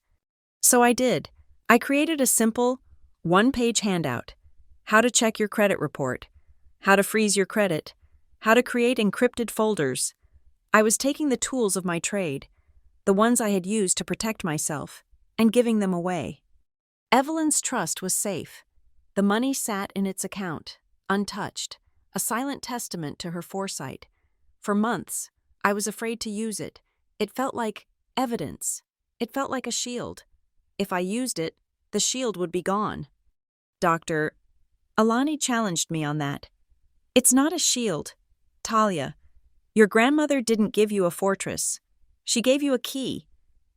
So I did. I created a simple, 1-page handout. How to check your credit report. How to freeze your credit. How to create encrypted folders. I was taking the tools of my trade, the ones I had used to protect myself, and giving them away. Evelyn's trust was safe. The money sat in its account, untouched, a silent testament to her foresight. For months, I was afraid to use it. It felt like evidence. It felt like a shield. If I used it, the shield would be gone. Dr. Alani challenged me on that. "It's not a shield. Talia, your grandmother didn't give you a fortress. She gave you a key.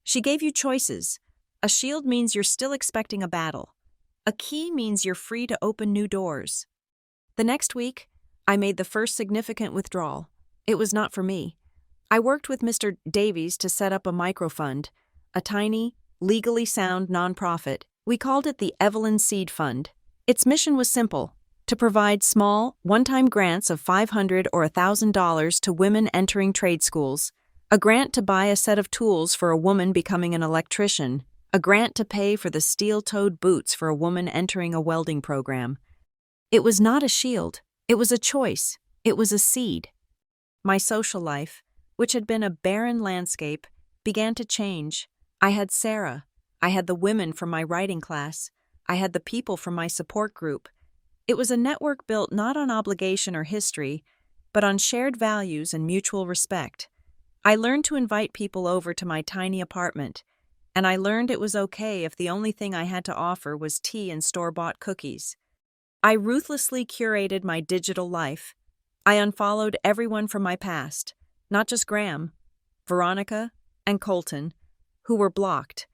She gave you choices. A shield means you're still expecting a battle. A key means you're free to open new doors." The next week, I made the first significant withdrawal. It was not for me. I worked with Mr. Davies to set up a microfund, a tiny, legally sound nonprofit. We called it the Evelyn Seed Fund. Its mission was simple: to provide small, one-time grants of $500 or $1,000 to women entering trade schools, a grant to buy a set of tools for a woman becoming an electrician, a grant to pay for the steel-toed boots for a woman entering a welding program. It was not a shield, it was a choice, it was a seed. My social life, which had been a barren landscape, began to change. I had Sarah, I had the women from my writing class, I had the people from my support group. It was a network built not on obligation or history, but on shared values and mutual respect. I learned to invite people over to my tiny apartment, and I learned it was okay if the only thing I had to offer was tea and store-bought cookies. I ruthlessly curated my digital life. I unfollowed everyone from my past, not just Graham, Veronica, and Colton, who were blocked,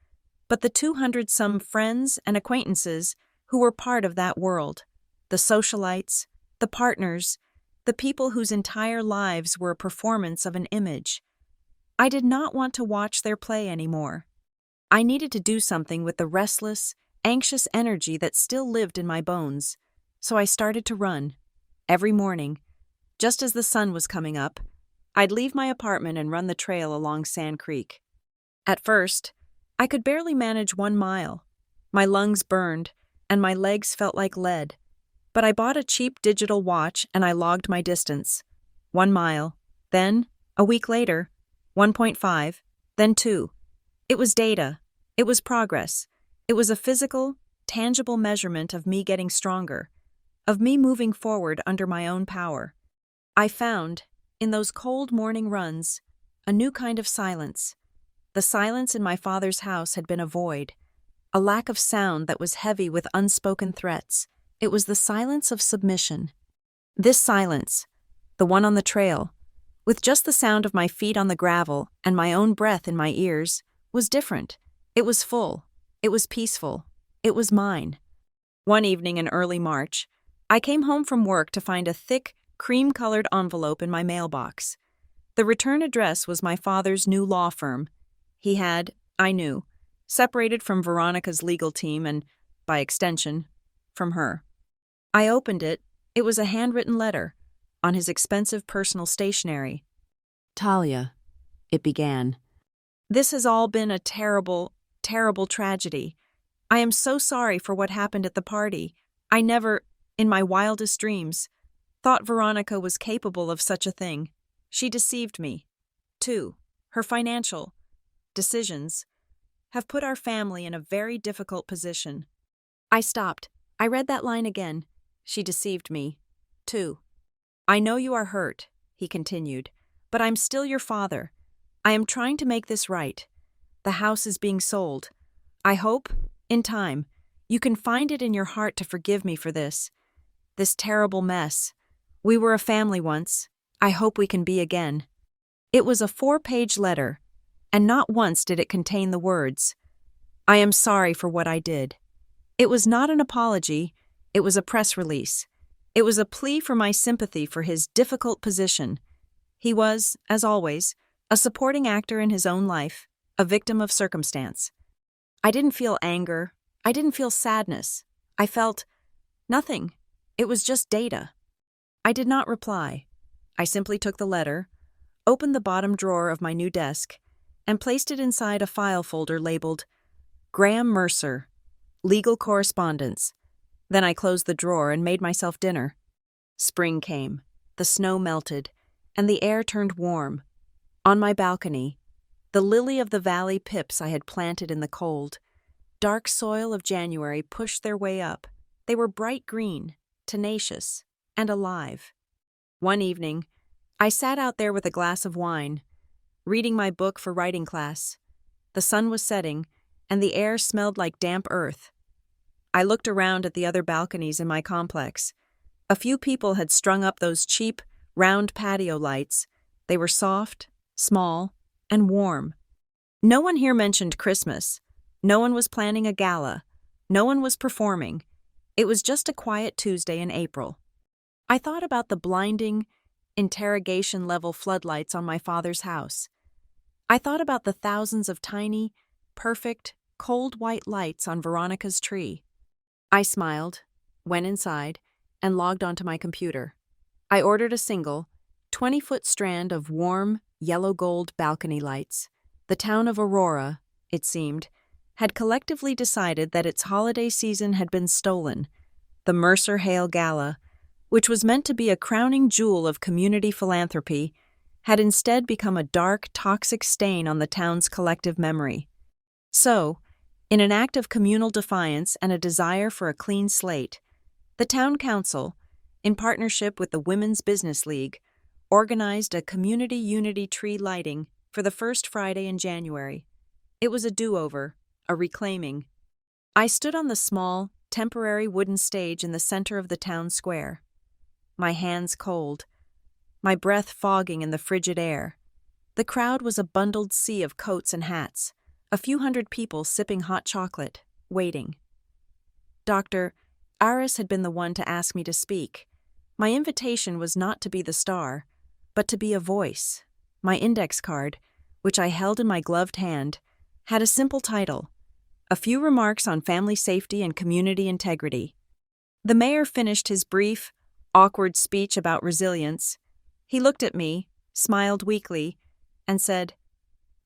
but the 200-some friends and acquaintances who were part of that world, the socialites, the partners, the people whose entire lives were a performance of an image. I did not want to watch their play anymore. I needed to do something with the restless, anxious energy that still lived in my bones, so I started to run. Every morning, just as the sun was coming up, I'd leave my apartment and run the trail along Sand Creek. At first, I could barely manage 1 mile. My lungs burned, and my legs felt like lead. But I bought a cheap digital watch and I logged my distance. 1 mile, then, a week later, 1.5, then 2. It was data. It was progress. It was a physical, tangible measurement of me getting stronger, of me moving forward under my own power. I found, in those cold morning runs, a new kind of silence. The silence in my father's house had been a void, a lack of sound that was heavy with unspoken threats. It was the silence of submission. This silence, the one on the trail, with just the sound of my feet on the gravel and my own breath in my ears, was different. It was full. It was peaceful. It was mine. One evening in early March, I came home from work to find a thick, cream-colored envelope in my mailbox. The return address was my father's new law firm. He had, I knew, separated from Veronica's legal team and, by extension, from her. I opened it. It was a handwritten letter, on his expensive personal stationery. "Talia," it began. "This has all been a terrible, terrible tragedy. I am so sorry for what happened at the party. I never, in my wildest dreams, thought Veronica was capable of such a thing. She deceived me. 2. Her financial decisions have put our family in a very difficult position." I stopped. I read that line again. She deceived me. 2. "I know you are hurt," he continued, "but I'm still your father. I am trying to make this right. The house is being sold. I hope, in time, you can find it in your heart to forgive me for this terrible mess. We were a family once. I hope we can be again." It was a 4-page letter, and not once did it contain the words, "I am sorry for what I did." It was not an apology. It was a press release. It was a plea for my sympathy for his difficult position. He was, as always, a supporting actor in his own life, a victim of circumstance. I didn't feel anger. I didn't feel sadness. I felt nothing. It was just data. I did not reply. I simply took the letter, opened the bottom drawer of my new desk, and placed it inside a file folder labeled Graham Mercer, Legal Correspondence. Then I closed the drawer and made myself dinner. Spring came, the snow melted, and the air turned warm. On my balcony, the lily-of-the-valley pips I had planted in the cold, dark soil of January pushed their way up. They were bright green, tenacious, and alive. One evening, I sat out there with a glass of wine, reading my book for writing class. The sun was setting, and the air smelled like damp earth. I looked around at the other balconies in my complex. A few people had strung up those cheap, round patio lights. They were soft, small, and warm. No one here mentioned Christmas. No one was planning a gala. No one was performing. It was just a quiet Tuesday in April. I thought about the blinding, interrogation-level floodlights on my father's house. I thought about the thousands of tiny, perfect, cold white lights on Veronica's tree. I smiled, went inside, and logged onto my computer. I ordered a single, 20-foot strand of warm, yellow-gold balcony lights. The town of Aurora, it seemed, had collectively decided that its holiday season had been stolen. The Mercer Hale Gala, which was meant to be a crowning jewel of community philanthropy, had instead become a dark, toxic stain on the town's collective memory. So, in an act of communal defiance and a desire for a clean slate, the town council, in partnership with the Women's Business League, organized a community unity tree lighting for the first Friday in January. It was a do-over, a reclaiming. I stood on the small, temporary wooden stage in the center of the town square, my hands cold, my breath fogging in the frigid air. The crowd was a bundled sea of coats and hats, a few hundred people sipping hot chocolate, waiting. Dr. Aris had been the one to ask me to speak. My invitation was not to be the star, but to be a voice. My index card, which I held in my gloved hand, had a simple title: A Few Remarks on Family Safety and Community Integrity. The mayor finished his brief, awkward speech about resilience. He looked at me, smiled weakly, and said,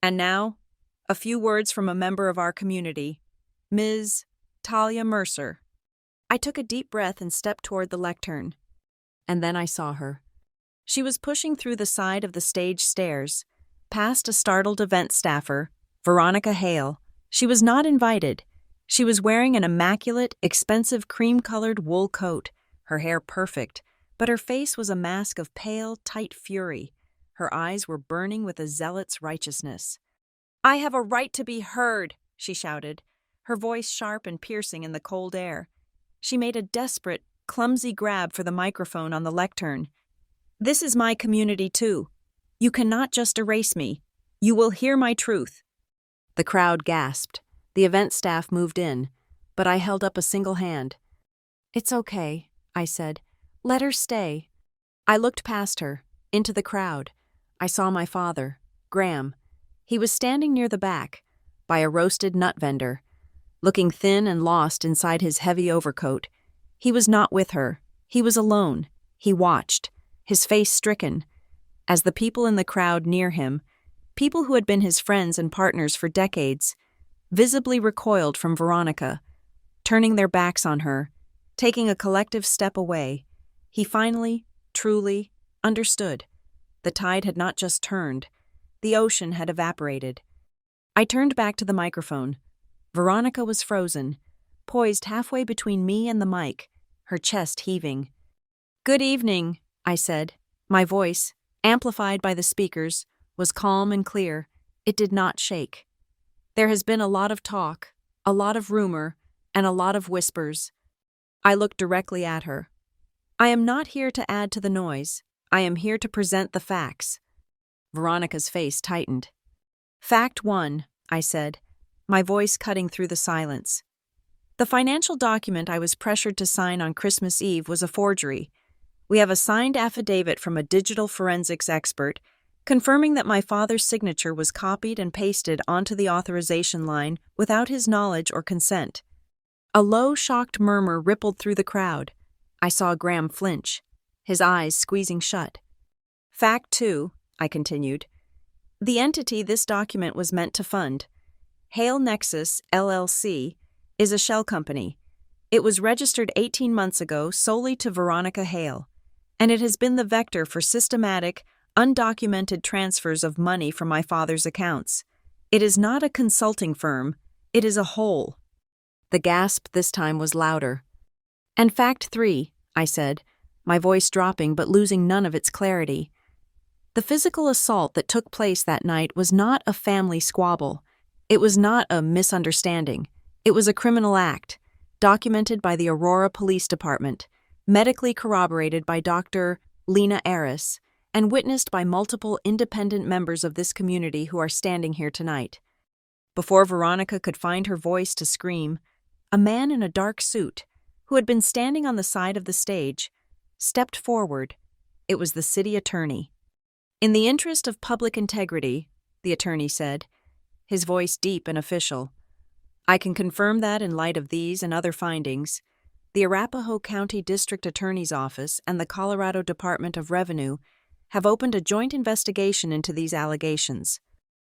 "And now, a few words from a member of our community, Ms. Talia Mercer." I took a deep breath and stepped toward the lectern. And then I saw her. She was pushing through the side of the stage stairs, past a startled event staffer, Veronica Hale. She was not invited. She was wearing an immaculate, expensive cream-colored wool coat, her hair perfect, but her face was a mask of pale, tight fury. Her eyes were burning with a zealot's righteousness. "I have a right to be heard," she shouted, her voice sharp and piercing in the cold air. She made a desperate, clumsy grab for the microphone on the lectern. "This is my community too. You cannot just erase me. You will hear my truth." The crowd gasped. The event staff moved in, but I held up a single hand. "It's okay," I said. "Let her stay." I looked past her, into the crowd. I saw my father, Graham. He was standing near the back, by a roasted nut vendor, looking thin and lost inside his heavy overcoat. He was not with her. He was alone. He watched, his face stricken, as the people in the crowd near him, people who had been his friends and partners for decades, visibly recoiled from Veronica, turning their backs on her, taking a collective step away. He finally, truly, understood. The tide had not just turned. The ocean had evaporated. I turned back to the microphone. Veronica was frozen, poised halfway between me and the mic, her chest heaving. "Good evening," I said. My voice, amplified by the speakers, was calm and clear. It did not shake. "There has been a lot of talk, a lot of rumor, and a lot of whispers." I looked directly at her. "I am not here to add to the noise. I am here to present the facts." Veronica's face tightened. "Fact 1, I said, my voice cutting through the silence. "The financial document I was pressured to sign on Christmas Eve was a forgery. We have a signed affidavit from a digital forensics expert confirming that my father's signature was copied and pasted onto the authorization line without his knowledge or consent." A low, shocked murmur rippled through the crowd. I saw Graham flinch, his eyes squeezing shut. "Fact 2, I continued. The entity this document was meant to fund, Hale Nexus, LLC, is a shell company. It was registered 18 months ago solely to Veronica Hale, and it has been the vector for systematic, undocumented transfers of money from my father's accounts. It is not a consulting firm, it is a whole." The gasp this time was louder. "And fact 3, I said, my voice dropping but losing none of its clarity. The physical assault that took place that night was not a family squabble. It was not a misunderstanding. It was a criminal act, documented by the Aurora Police Department, medically corroborated by Dr. Lila Aris, and witnessed by multiple independent members of this community who are standing here tonight." Before Veronica could find her voice to scream, a man in a dark suit, who had been standing on the side of the stage, stepped forward. It was the city attorney. "In the interest of public integrity," the attorney said, his voice deep and official, "I can confirm that in light of these and other findings, the Arapahoe County District Attorney's Office and the Colorado Department of Revenue have opened a joint investigation into these allegations."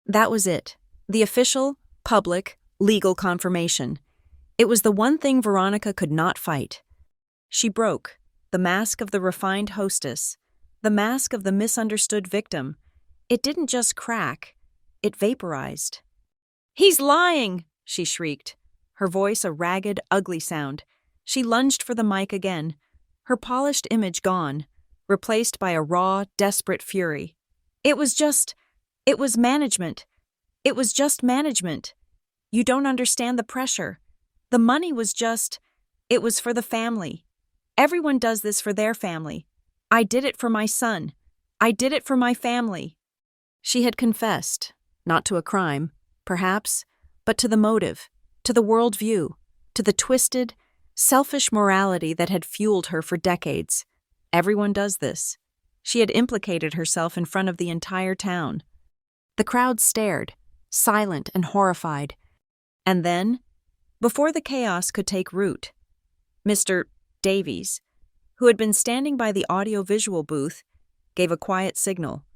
That was it. The official, public, legal confirmation. It was the one thing Veronica could not fight. She broke the mask of the refined hostess, the mask of the misunderstood victim. It didn't just crack, it vaporized. "He's lying!" she shrieked, her voice a ragged, ugly sound. She lunged for the mic again, her polished image gone, replaced by a raw, desperate fury. It was management. It was just management. You don't understand the pressure. The money was it was for the family. Everyone does this for their family. I did it for my son. I did it for my family." She had confessed, not to a crime, perhaps, but to the motive, to the worldview, to the twisted, selfish morality that had fueled her for decades. Everyone does this. She had implicated herself in front of the entire town. The crowd stared, silent and horrified. And then, before the chaos could take root, Mr. Davies, who had been standing by the audio-visual booth, gave a quiet signal.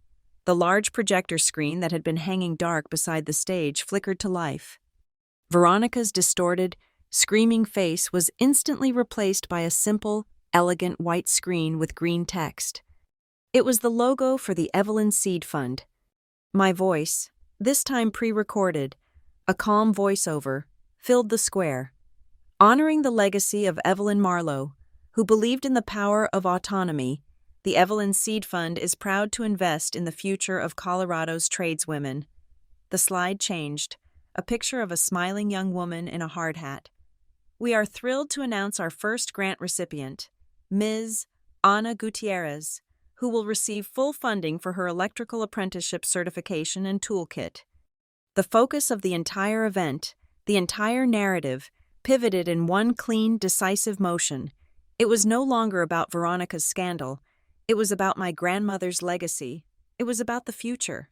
The large projector screen that had been hanging dark beside the stage flickered to life. Veronica's distorted, screaming face was instantly replaced by a simple, elegant white screen with green text. It was the logo for the Evelyn Seed Fund. My voice, this time pre-recorded, a calm voiceover, filled the square, honoring the legacy of Evelyn Marlowe, who believed in the power of autonomy. The Evelyn Seed Fund is proud to invest in the future of Colorado's tradeswomen. The slide changed, a picture of a smiling young woman in a hard hat. "We are thrilled to announce our first grant recipient, Ms. Ana Gutierrez, who will receive full funding for her electrical apprenticeship certification and toolkit." The focus of the entire event, the entire narrative, pivoted in one clean, decisive motion. It was no longer about Veronica's scandal. It was about my grandmother's legacy. It was about the future.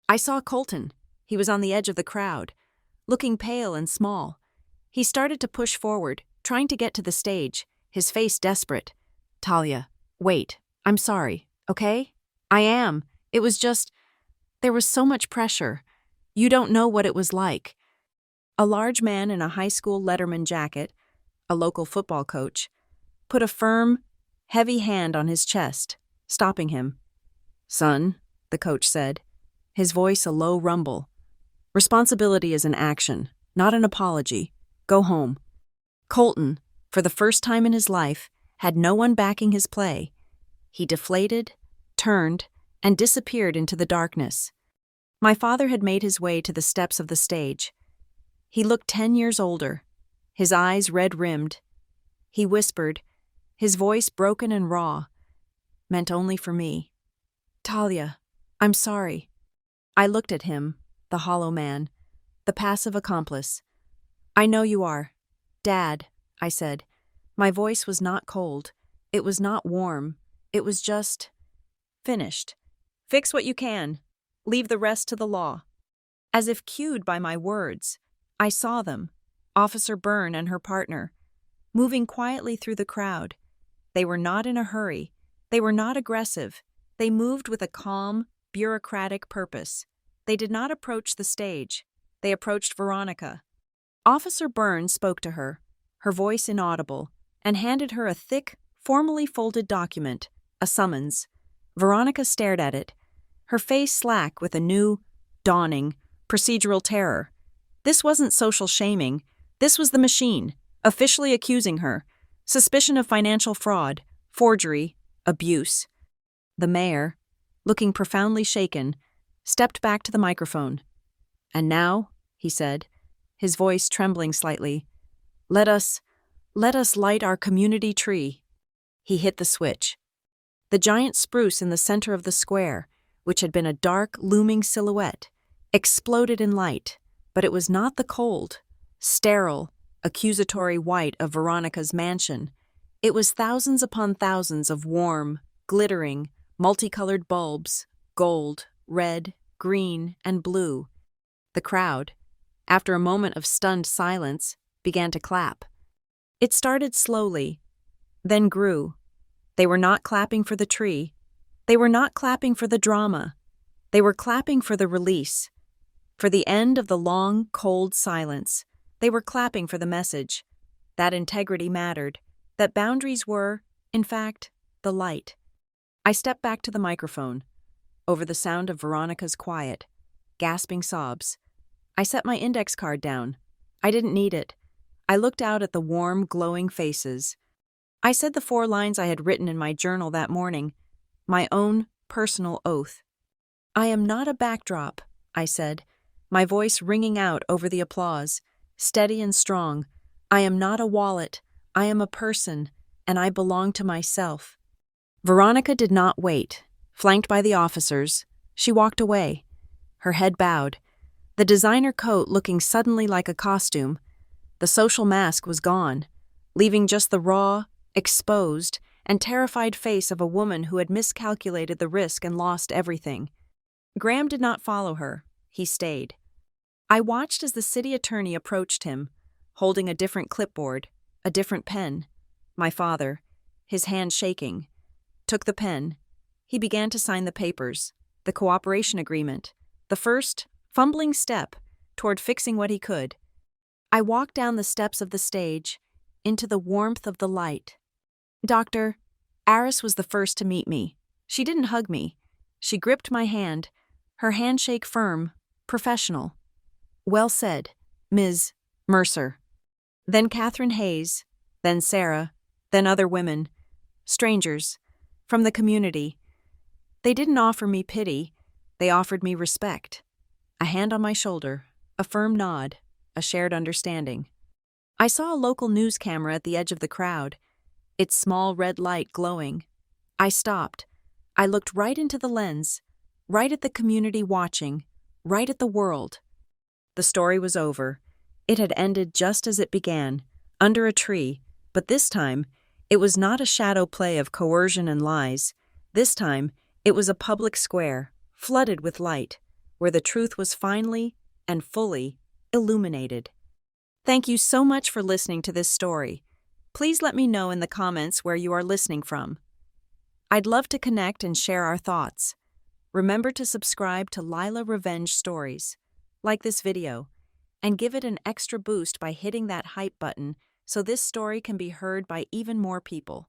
I saw Colton. He was on the edge of the crowd, looking pale and small. He started to push forward, trying to get to the stage, his face desperate. "Talia, wait. I'm sorry, okay? I am. It was just, there was so much pressure. You don't know what it was like." A large man in a high school letterman jacket, a local football coach, put a firm, heavy hand on his chest, stopping him. "Son," the coach said, his voice a low rumble. "Responsibility is an action, not an apology. Go home." Colton, for the first time in his life, had no one backing his play. He deflated, turned, and disappeared into the darkness. My father had made his way to the steps of the stage. He looked 10 years older, his eyes red-rimmed. He whispered, his voice broken and raw, meant only for me. "Talia, I'm sorry." I looked at him, the hollow man, the passive accomplice. "I know you are. Dad," I said. My voice was not cold. It was not warm. It was just finished. "Fix what you can. Leave the rest to the law." As if cued by my words, I saw them, Officer Byrne and her partner, moving quietly through the crowd. They were not in a hurry. They were not aggressive. They moved with a calm, bureaucratic purpose. They did not approach the stage. They approached Veronica. Officer Byrne spoke to her, her voice inaudible, and handed her a thick, formally folded document, a summons. Veronica stared at it, her face slack with a new, dawning, procedural terror. This wasn't social shaming. This was the machine, officially accusing her. Suspicion of financial fraud, forgery, abuse. The mayor, looking profoundly shaken, stepped back to the microphone. "And now," he said, his voice trembling slightly, let us light our community tree." He hit the switch. The giant spruce in the center of the square, which had been a dark, looming silhouette, exploded in light, but it was not the cold, sterile, accusatory white of Veronica's mansion. It was thousands upon thousands of warm, glittering, multicolored bulbs, gold, red, green, and blue. The crowd, after a moment of stunned silence, began to clap. It started slowly, then grew. They were not clapping for the tree. They were not clapping for the drama. They were clapping for the release. For the end of the long, cold silence, they were clapping for the message. That integrity mattered, that boundaries were, in fact, the light. I stepped back to the microphone. Over the sound of Veronica's quiet, gasping sobs, I set my index card down. I didn't need it. I looked out at the warm, glowing faces. I said the 4 lines I had written in my journal that morning, my own personal oath. "I am not a backdrop," I said, my voice ringing out over the applause, steady and strong. "I am not a wallet. I am a person, and I belong to myself." Veronica did not wait. Flanked by the officers, she walked away, her head bowed, the designer coat looking suddenly like a costume. The social mask was gone, leaving just the raw, exposed, and terrified face of a woman who had miscalculated the risk and lost everything. Graham did not follow her. He stayed. I watched as the city attorney approached him, holding a different clipboard, a different pen. My father, his hand shaking, took the pen. He began to sign the papers, the cooperation agreement, the first, fumbling step toward fixing what he could. I walked down the steps of the stage, into the warmth of the light. Dr. Aris was the first to meet me. She didn't hug me. She gripped my hand, her handshake firm, professional. "Well said, Ms. Mercer." Then Catherine Hayes, then Sarah, then other women, strangers, from the community. They didn't offer me pity, they offered me respect. A hand on my shoulder, a firm nod, a shared understanding. I saw a local news camera at the edge of the crowd, its small red light glowing. I stopped. I looked right into the lens, right at the community watching, right at the world. The story was over. It had ended just as it began, under a tree, but this time, it was not a shadow play of coercion and lies. This time, it was a public square, flooded with light, where the truth was finally and fully illuminated. Thank you so much for listening to this story. Please let me know in the comments where you are listening from. I'd love to connect and share our thoughts. Remember to subscribe to Lila Revenge Stories, like this video, and give it an extra boost by hitting that hype button so this story can be heard by even more people.